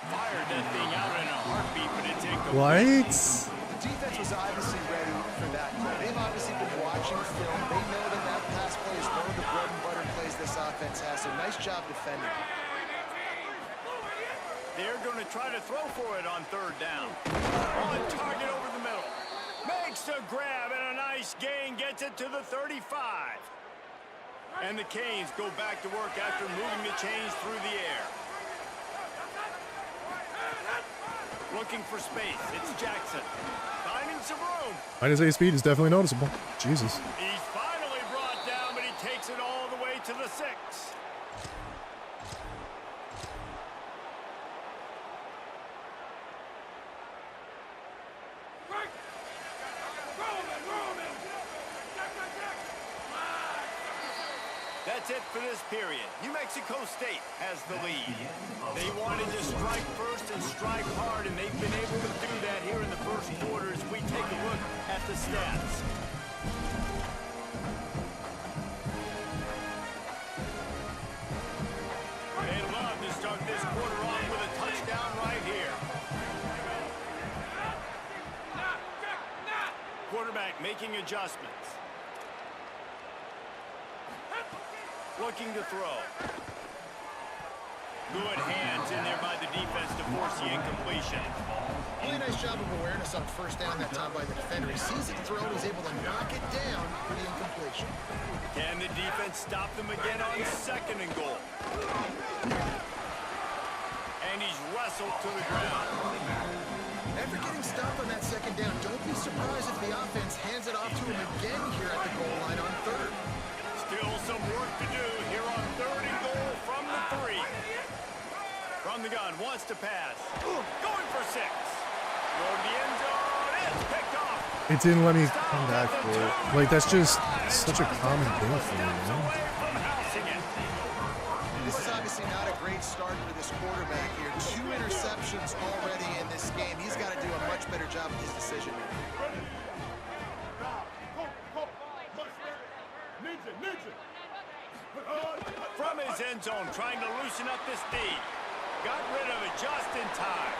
Fired that thing out in a heartbeat, but it's incomplete. What? The defense was obviously ready for that play. They've obviously been watching film. They know that that pass play is one of the bread and butter plays this offense has. So nice job defending. They're going to try to throw for it on 3rd down. On target over the middle. Makes a grab and a nice gain. Gets it to the 35. And the Canes go back to work after moving the chains through the air. Looking for space. It's Jackson. Finding some room. Minus 8 speed is definitely noticeable. Jesus. He's finally brought down, but he takes it all the way to the 6. That's it for this period. New Mexico State has the lead. They wanted to strike first and strike hard, and they've been able to do that here in the first quarter as we take a look at the stats. They'd love to start this quarter off with a touchdown right here. Quarterback making adjustments. Looking to throw. Good hands in there by the defense to force the incompletion. Really nice job of awareness on 1st down that time by the defender. He sees it thrown, he's able to knock it down for the incompletion. Can the defense stop them again on 2nd and goal? And he's wrestled to the ground. After getting stopped on that 2nd down, don't be surprised if the offense hands it off to him again here at the goal line on 3rd. Still some work to do here on 3rd and goal from the 3. From the gun, wants to pass. Going for 6. Throw to the end zone. It's picked off. It didn't let me come back for it. Like, that's just such a common thing for me, man. This is obviously not a great start for this quarterback here. 2 interceptions already in this game. He's got to do a much better job with his decision here. From his end zone, trying to loosen up this D. Got rid of it just in time.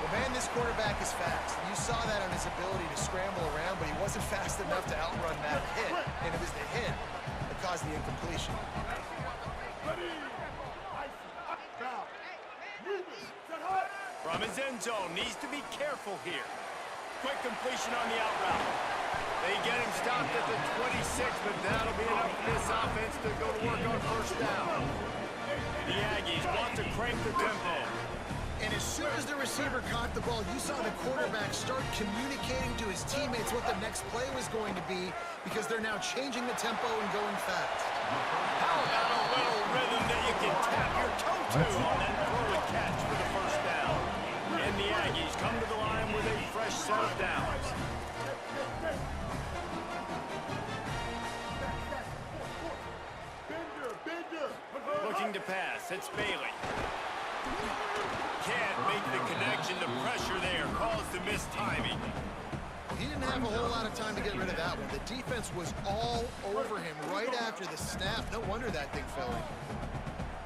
Well, man, this quarterback is fast. You saw that on his ability to scramble around, but he wasn't fast enough to outrun that hit. And it was the hit that caused the incompletion. From his end zone, needs to be careful here. Quick completion on the out route. They get him stopped at the 26, but that'll be enough for this offense to go to work on 1st down. The Aggies want to crank the tempo. And as soon as the receiver caught the ball, you saw the quarterback start communicating to his teammates what the next play was going to be, because they're now changing the tempo and going fast. How about a little rhythm that you can tap your toe to on that throw and catch for the 1st down? And the Aggies come to the line with a fresh set of downs. Looking to pass. It's Bailey. Can't make the connection. The pressure there caused the missed timing. He didn't have a whole lot of time to get rid of that one. The defense was all over him right after the snap. No wonder that thing fell in.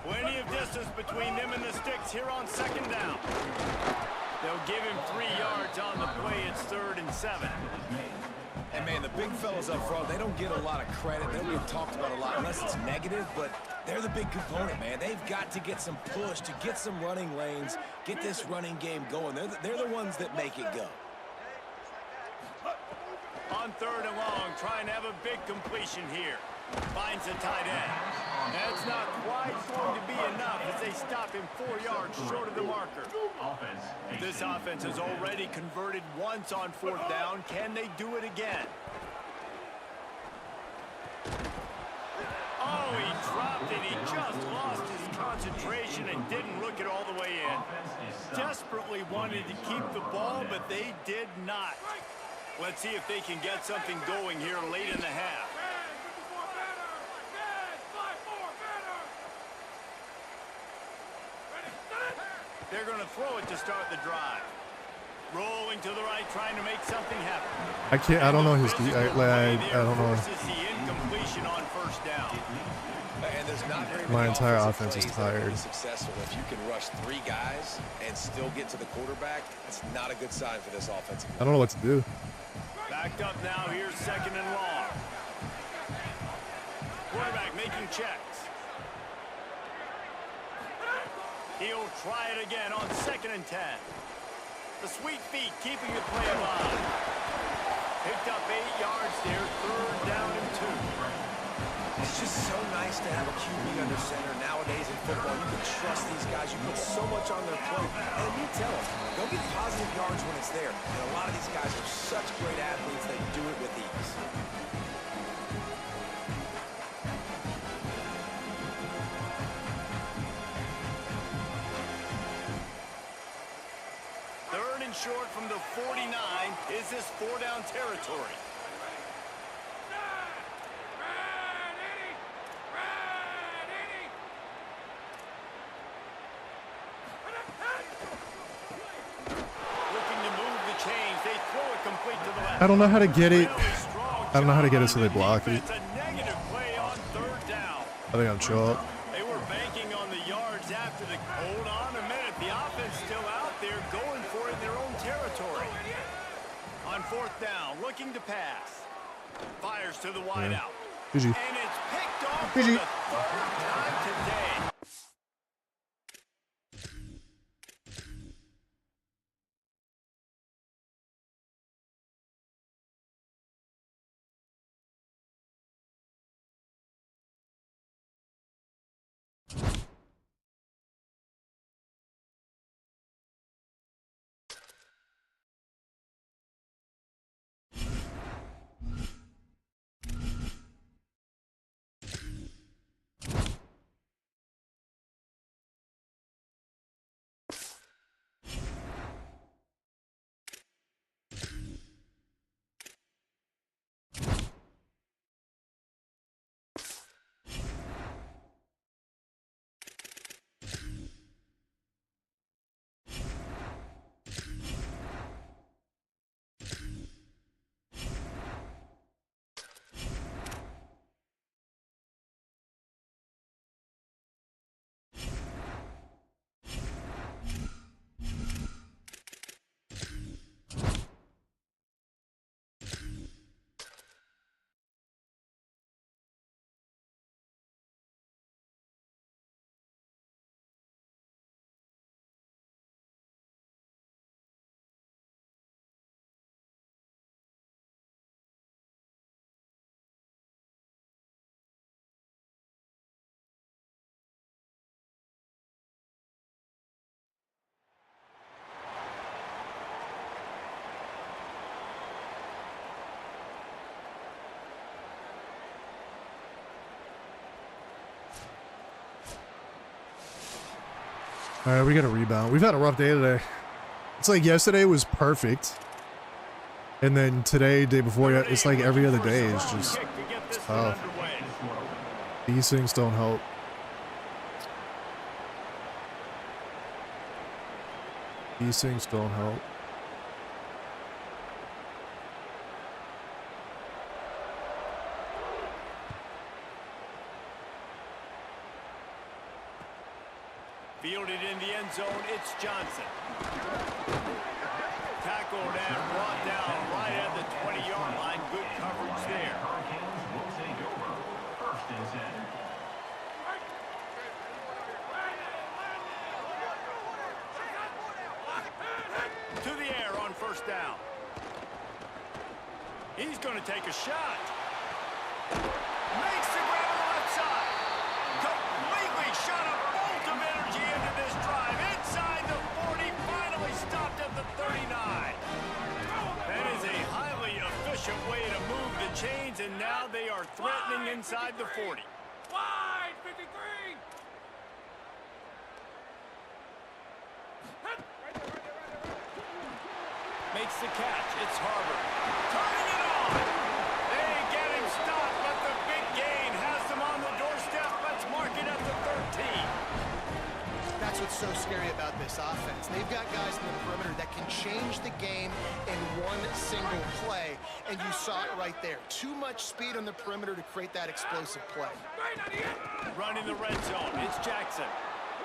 Plenty of distance between them and the sticks here on 2nd down. They'll give him 3 yards on the play. It's 3rd and 7. And, man, the big fellas up front, they don't get a lot of credit. They don't get talked about a lot unless it's negative, but they're the big component, man. They've got to get some push, to get some running lanes, get this running game going. They're the ones that make it go. On 3rd and long, trying to have a big completion here. Finds a tight end. That's not quite going to be enough as they stop him 4 yards short of the marker. This offense has already converted once on 4th down. Can they do it again? Oh, he dropped it. He just lost his concentration and didn't look it all the way in. Desperately wanted to keep the ball, but they did not. Let's see if they can get something going here late in the half. They're going to throw it to start the drive. Rolling to the right, trying to make something happen. I can't. I don't know his. I don't know. Forces the incompletion on first down. And there's not very My many entire offensive offense is plays that are gonna tired. be successful. If you can rush 3 guys and still get to the quarterback, that's not a good sign for this offensive I don't know what to do. Backed up now. Here's 2nd and long. Quarterback making checks. He'll try it again on 2nd and 10. The sweet feet keeping the play alive. Picked up 8 yards there. 3rd down and 2. It's just so nice to have a QB under center. Nowadays in football, you can trust these guys. You put so much on their plate. And you tell them, go get positive yards when it's there. And a lot of these guys are such great athletes, they do it with ease. Third and short from the 49. Is this 4-down territory? I don't know how to get it. I don't know how to get it so they block it. It's a negative play on 3rd down. I think I'm chalk. They were banking on the yards after the. Hold on a minute. The offense still out there going for it in their own territory. On 4th down, looking to pass. Fires to the wideout. GG. And it's picked off for GG. the 3rd time today. All right, we got a rebound. We've had a rough day today. It's like yesterday was perfect. And then today, day before, it's like every other day is just tough. These things don't help. These things don't help. Fielded in the end zone, it's Johnson. Tackled and brought down right at the 20-yard line. Good coverage there. Hurricanes will take over. 1st and 10. To the air on 1st down. He's going to take a shot. Makes the grab on the left side. Completely shot a bolt of energy into this drive. Inside the 40, finally stopped at the 39. That is a highly efficient way to move the chains, and now they are threatening inside the 40. Wide 53. Makes the catch. It's Harvard. Turning it on. They get him stopped, but the big gain has them on the doorstep. Let's mark it at the 13. That's what what's so scary about this offense. They've got guys in the perimeter that can change the game in one single play, and you saw it right there. Too much speed on the perimeter to create that explosive play. Running the red zone, it's Jackson.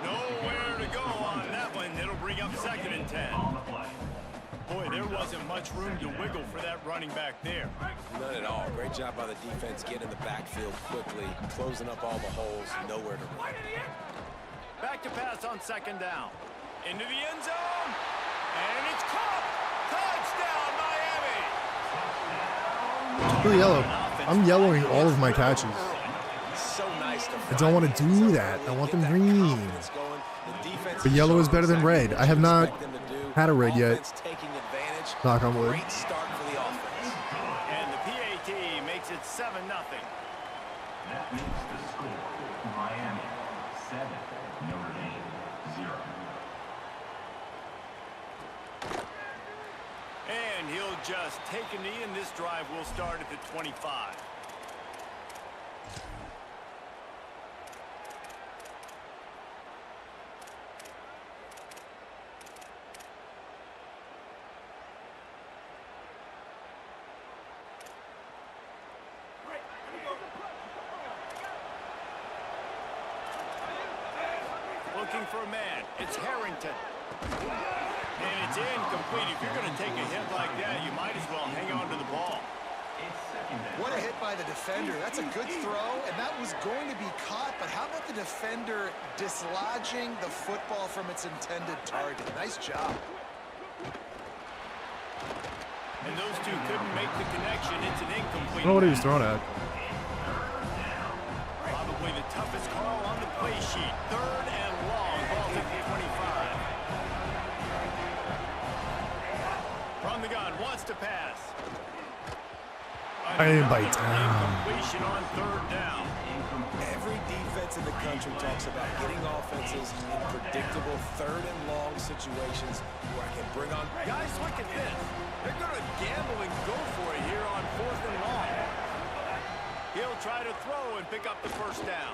Nowhere to go on that one. It'll bring up 2nd and 10. Boy, there wasn't much room to wiggle for that running back there. None at all. Great job by the defense getting in the backfield quickly, closing up all the holes, nowhere to run. Back to pass on 2nd down. Into the end zone. And it's caught. Touchdown, Miami. Blue yellow. I'm yellowing all of my catches. So nice to I don't want to do that. I want them green. But yellow is better than red. I have not had a red yet. Knock on wood. Great start for the offense. And the PAT makes it 7-0. That makes the score Miami 7, Notre Dame 0. And he'll just take a knee, and this drive will start at the 25. Looking for a man. It's Harrington. And it's incomplete. If you're going to take a hit like that, you might as well hang on to the ball. What a hit by the defender. That's a good throw, and that was going to be caught, but how about the defender dislodging the football from its intended target? Nice job. And those two couldn't make the connection. It's an incomplete. I don't know what he was throwing at. Probably the toughest call on the play sheet. 3rd and long. Ball at the 25. From the gun, wants to pass. I didn't bite down. Incompletion on 3rd down. Every defense in the country talks about getting offenses in predictable 3rd and long situations where I can bring on Guys, look at this. They're going to gamble and go for it here on 4th and long. He'll try to throw and pick up the 1st down.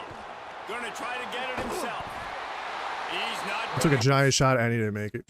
Going to try to get it himself. He's not. I took a giant shot and he didn't make it.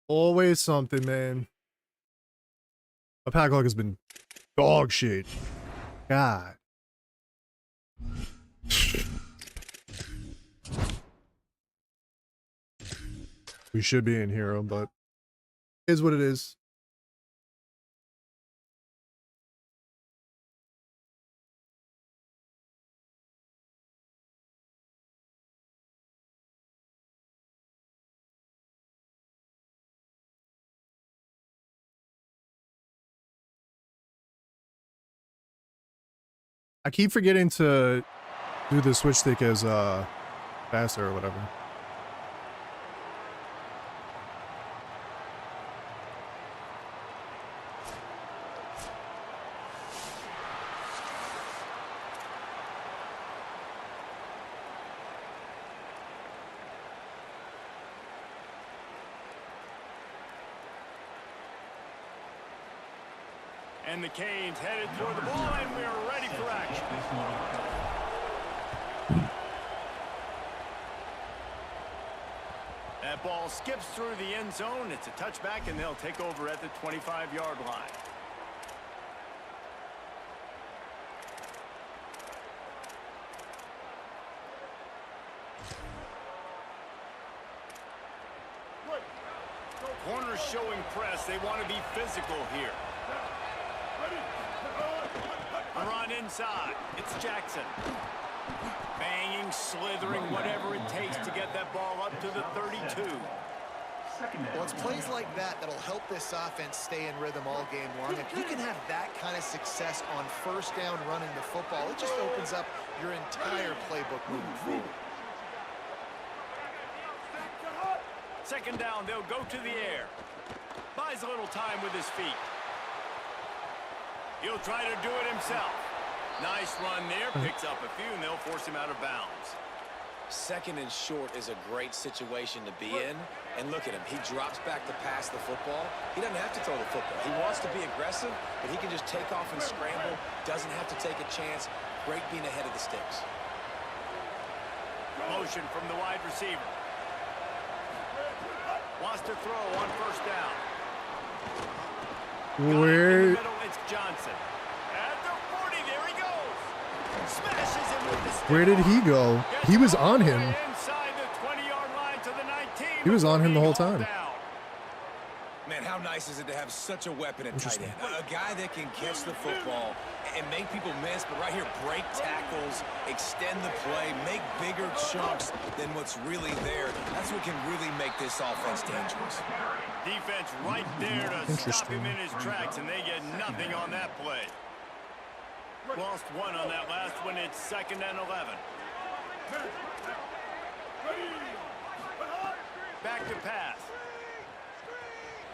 Always something, man. A pack luck has been dog shit. God. We should be in hero, but it is what it is. I keep forgetting to do the switch stick as faster or whatever. And the Canes headed toward the ball, and we are ready for action. That ball skips through the end zone. It's a touchback, and they'll take over at the 25-yard line. Corners showing press. They want to be physical here. A run inside. It's Jackson. Banging, slithering, whatever it takes to get that ball up to the 32. Well, it's plays like that that'll help this offense stay in rhythm all game long. If you can have that kind of success on first down running the football, it just opens up your entire playbook moving forward. Second down, they'll go to the air. Buys a little time with his feet. He'll try to do it himself. Nice run there, picks up a few, and they'll force him out of bounds. Second and short is a great situation to be in. And look at him. He drops back to pass the football. He doesn't have to throw the football. He wants to be aggressive, but he can just take off and scramble. Doesn't have to take a chance. Great being ahead of the sticks. Motion from the wide receiver. Wants to throw on first down. Where? In the middle, it's Johnson. At the 40, there he goes. Smashes him with the stick. Where did he go? He was on him. Inside the 20-yard line to the 19. He was on him the whole time. Man, how nice is it to have such a weapon at tight end? A guy that can catch the football and make people miss, but right here, break tackles, extend the play, make bigger chunks than what's really there. That's what can really make this offense dangerous. Defense right there to stop him in his tracks, and they get nothing on that play. Lost one on that last one. It's 2nd and 11. Back to pass.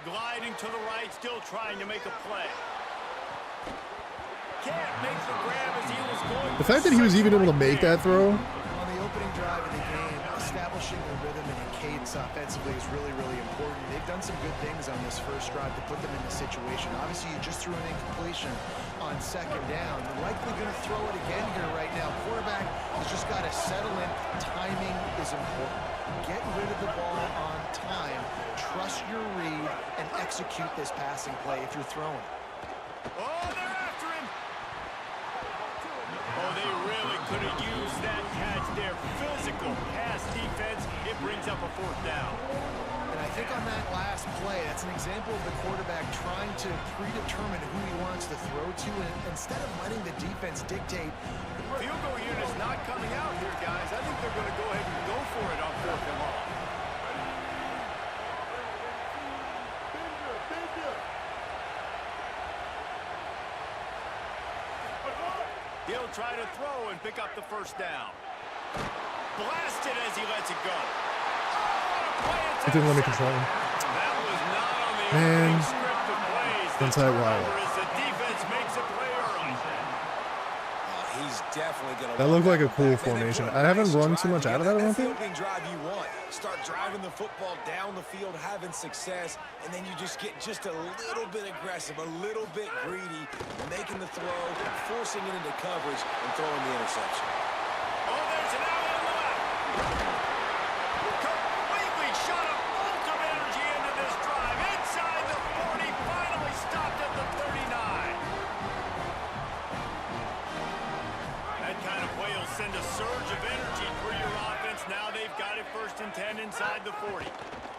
Gliding to the right, still trying to make a play. Can't make the grab as he was going. The fact that he was even able to make that throw. On the opening drive of the game, establishing a rhythm and a cadence offensively is really, really important. They've done some good things on this first drive to put them in the situation. Obviously, you just threw an incompletion on second down. They're likely going to throw it again here right now. Quarterback has just got to settle in. Timing is important. Get rid of the ball on time. Trust your read and execute this passing play if you're throwing. Oh, they're after him. Oh, they really could have used that catch there. Physical pass defense. It brings up a 4th down. And I think on that last play, that's an example of the quarterback trying to predetermine who he wants to throw to, and instead of letting the defense dictate. Field goal unit's not coming out here, guys. I think they're going to go ahead and go for it on 4th and long. He'll try to throw and pick up the first down. Blasted as he lets it go. He didn't let me control him. That was not on the Man. opening script of plays. The Inside wire. turnover as the defense makes a play early. He's definitely going to. That looked like a cool formation. I haven't run too much out of that, I don't think. That's the opening drive you want. Start driving the football down the field, having success, and then you just get just a little bit aggressive, a little bit greedy, making the throw, forcing it into coverage, and throwing the interception. Oh, there's an out on the left. Completely shot a bolt of energy into this drive. Inside the 40, finally stopped at the 39. That kind of play will send a surge of energy through your offense. Now they've got it 1st and 10 inside the 40.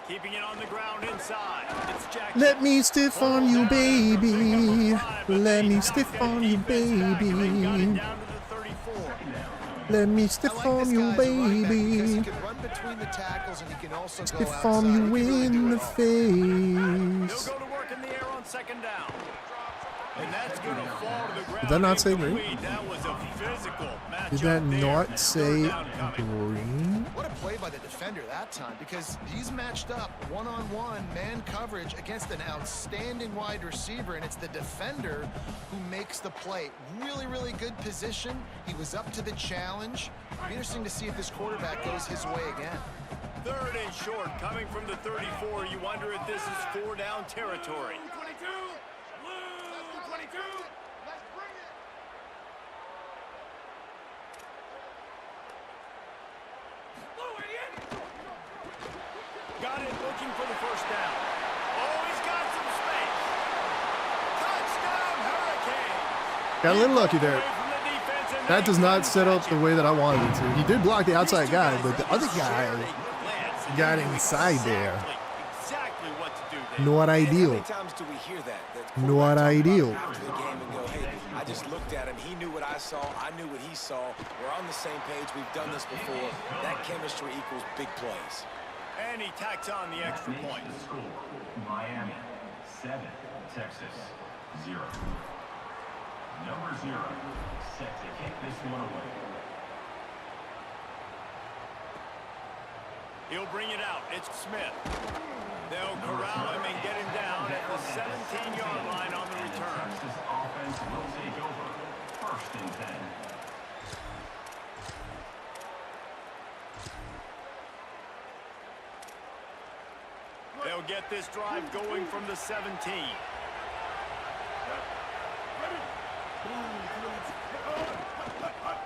Keeping it on the ground inside. It's Jackson. Let me stiff on you, baby. Let me stiff on you, baby. Let me stiff on you, baby. Stiff on you in the face. They'll go to work in the air on 2nd down. And that's going to fall to the ground. Did that not say green? That was a physical matchup. Did that not say green? green? What a play by the defender that time, because he's matched up one-on-one man coverage against an outstanding wide receiver, and it's the defender who makes the play. Really, really good position. He was up to the challenge. It'll be interesting to see if this quarterback goes his way again. 3rd and short, coming from the 34. You wonder if this is 4-down territory. 22. Blue 22. Let's bring it. Got it, looking for the 1st down. Oh, he's got some space. Touchdown, Hurricanes. Got a little lucky there. That does not set up the way that I wanted it to. He did block the outside guy, but the other guy got inside there. Exactly what to do there. Not How ideal. many times do we hear that? Not ideal. After the game and go, hey, I just looked at him. He knew what I saw. I knew what he saw. We're on the same page. We've done this before. That chemistry equals big plays. And he tacks on the extra That makes point. the score Miami 7, Texas 0. Number 0 set to kick this one away. He'll bring it out. It's Smith. They'll corral him and get him down at the 17-yard line on the return. Texas offense will take over. 1st and 10. They'll get this drive going from the 17.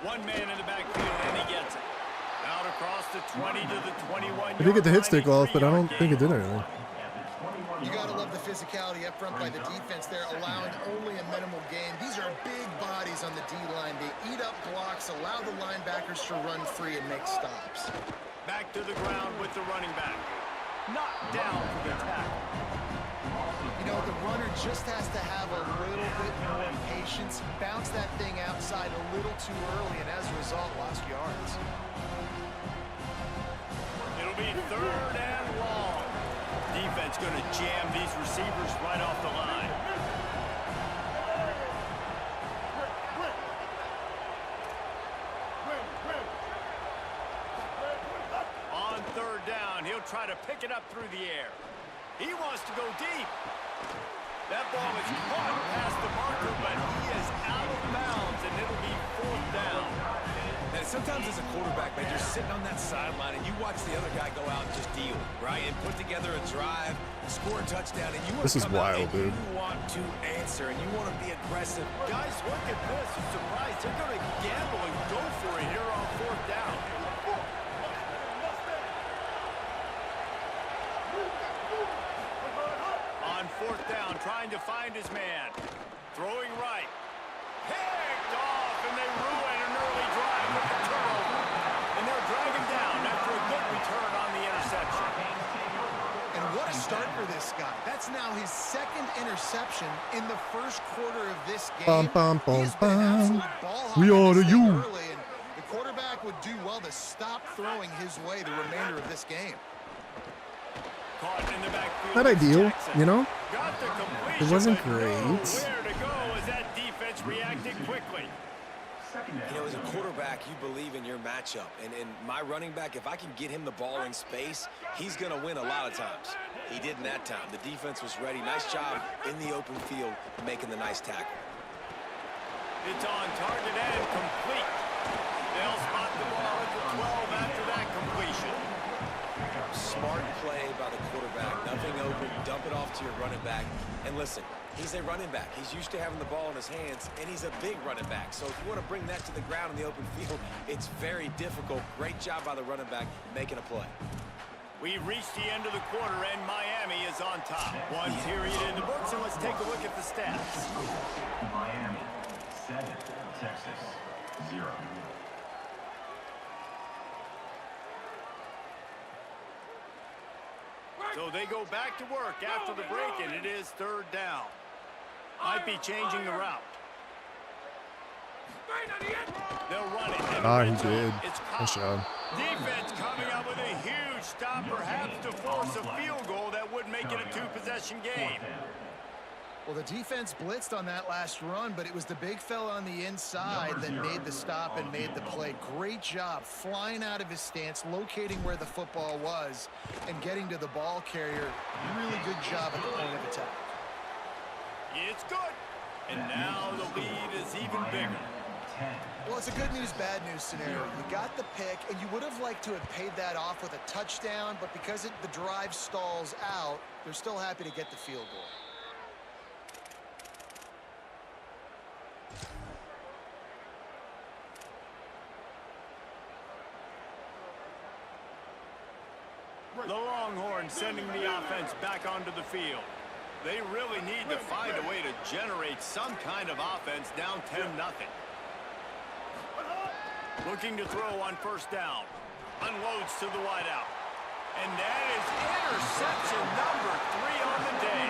One man in the backfield, and he gets it. Out across the 20 to the 21. I did get the hit stick off, but I don't think it did anything. You got to love the physicality up front by the defense there, allowing only a minimal gain. These are big bodies on the D-line. They eat up blocks, allow the linebackers to run free and make stops. Back to the ground with the running back. Knocked down for the tackle. You know, the runner just has to have a little bit more patience, bounce that thing outside a little too early, and as a result, lost yards. It'll be 3rd and long. Defense going to jam these receivers right off the line. On 3rd down, he'll try to pick it up through the air. He wants to go deep. That ball is caught past the marker, but he is out of bounds, and it'll be 4th down. And sometimes as a quarterback, man, you're sitting on that sideline and you watch the other guy go out and just deal, right? And put together a drive, score a touchdown, and you want This is wild, dude. You want to answer and you want to be aggressive. Guys, look at this. I'm surprised. They're going to gamble and go for it here on 4th down. On 4th down, trying to find his man. Throwing right. Picked off, and they ruin an early drive with the turnover. And they'll drag him down after a good return on the interception. And what a start for this guy. That's now his 2nd interception in the 1st quarter of this game. Bum, bum, bum, He's been an absolute bum. ball We hog are this to thing you. early, and the quarterback would do well to stop throwing his way the remainder of this game. Caught in the backfield. Not ideal, Jackson. you know? Got the completion, It wasn't but great. nowhere to go as that defense reacted quickly. You know, as a quarterback, you believe in your matchup. And my running back, if I can get him the ball in space, he's going to win a lot of times. He did in that time. The defense was ready. Nice job in the open field making the nice tackle. It's on target and complete. They'll spot the ball at the 12 after that completion. Smart play by the quarterback. Nothing open. Dump it off to your running back. And listen, he's a running back. He's used to having the ball in his hands, and he's a big running back. So if you want to bring that to the ground in the open field, it's very difficult. Great job by the running back making a play. We've reached the end of the quarter, and Miami is on top. 1 period in the books, and let's take a look at the stats. Miami 7, Texas 0. So they go back to work after the break, and it is 3rd down. Might be changing the route. They'll run it. and Ah, the he red zone. did. It's Nice job. Defense coming up with a huge stop, perhaps to force a field goal that would make it a 2-possession game. Well, the defense blitzed on that last run, but it was the big fella on the inside that made the stop and made the play. Great job flying out of his stance, locating where the football was, and getting to the ball carrier. Really good job at the point of attack. It's good. And now the lead is even bigger. Well, it's a good news, bad news scenario. You got the pick, and you would have liked to have paid that off with a touchdown, but because the drive stalls out, they're still happy to get the field goal. The Longhorns sending the offense back onto the field. They really need to find a way to generate some kind of offense down 10-0. Looking to throw on 1st down. Unloads to the wideout. And that is interception number 3 on the day.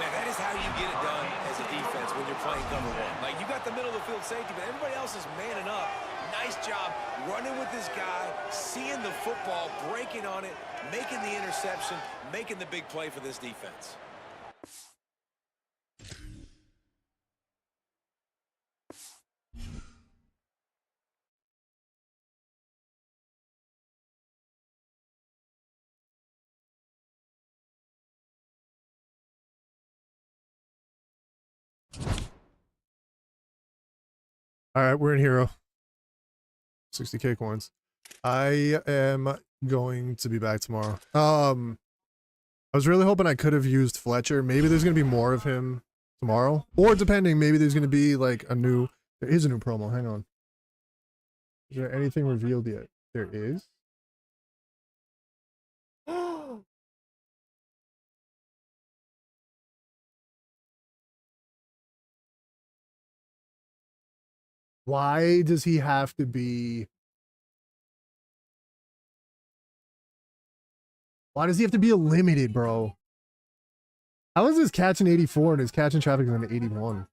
Now, that is how you get it done as a defense. When you're playing cover one. Like, you got the middle of the field safety, but everybody else is manning up. Nice job running with this guy, seeing the football, breaking on it, making the interception, making the big play for this defense. All right, we're in Hero. 60K coins. I am going to be back tomorrow. I was really hoping I could have used Fletcher. Maybe there's going to be more of him tomorrow. Or depending, maybe there's going to be like a new... There is a new promo. Hang on. Is there anything revealed yet? There is. Why does he have to be... Why does he have to be a limited, bro? How is his catching 84 and his catching traffic is an 81?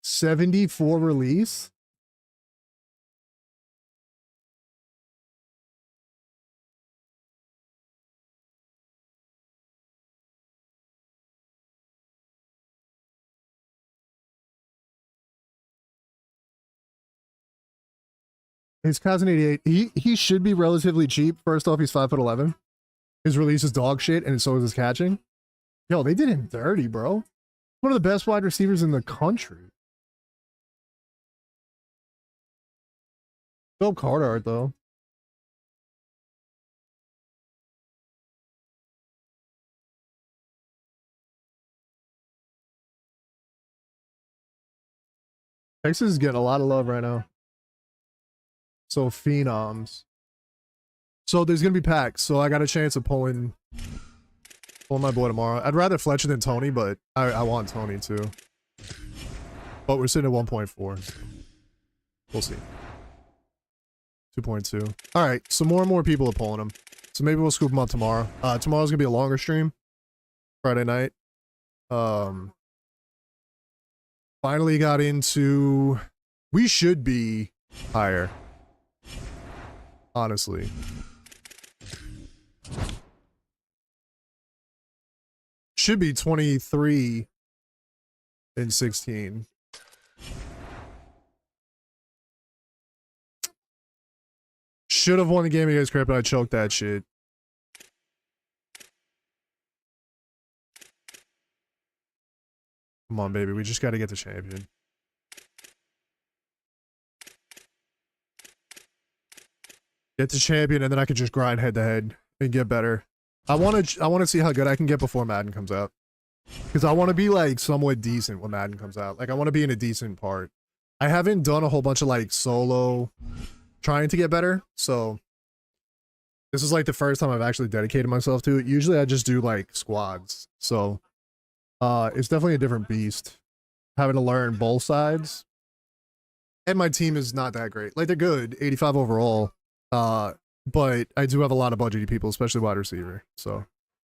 $74 release? His cousin 88. He should be relatively cheap. First off, he's 5'11". His release is dog shit, and so is his catching. Yo, they did him dirty, bro. One of the best wide receivers in the country. Dope card art, though. Texas is getting a lot of love right now. So phenoms. So there's gonna be packs. So I got a chance of pulling my boy tomorrow. I'd rather Fletcher than Tony, but I want Tony too. But we're sitting at 1.4. So we'll see. 2.2. All right. So more and more people are pulling them. So maybe we'll scoop them up tomorrow. Tomorrow's gonna be a longer stream. Friday night. Finally got into. We should be higher. Honestly. Should be 23 and 16. Should have won the game against Crip, but I choked that shit. Come on, baby. We just got to get the champion. Get the champion, and then I could just grind head to head and get better. I want to see how good I can get before Madden comes out, because I want to be like somewhat decent when Madden comes out. Like I want to be in a decent part. I haven't done a whole bunch of like solo trying to get better, so this is like the first time I've actually dedicated myself to it. Usually I just do like squads, so it's definitely a different beast having to learn both sides. And my team is not that great. Like they're good, 85 overall. But I do have a lot of budgety people, especially wide receiver. So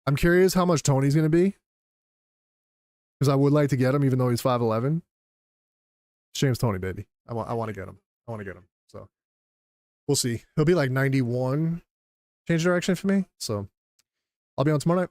I'm curious how much Tony's going to be, because I would like to get him, even though he's 5'11". James Tony, baby. I want to get him. I want to get him. So we'll see. He'll be like 91 change direction for me. So I'll be on tomorrow night.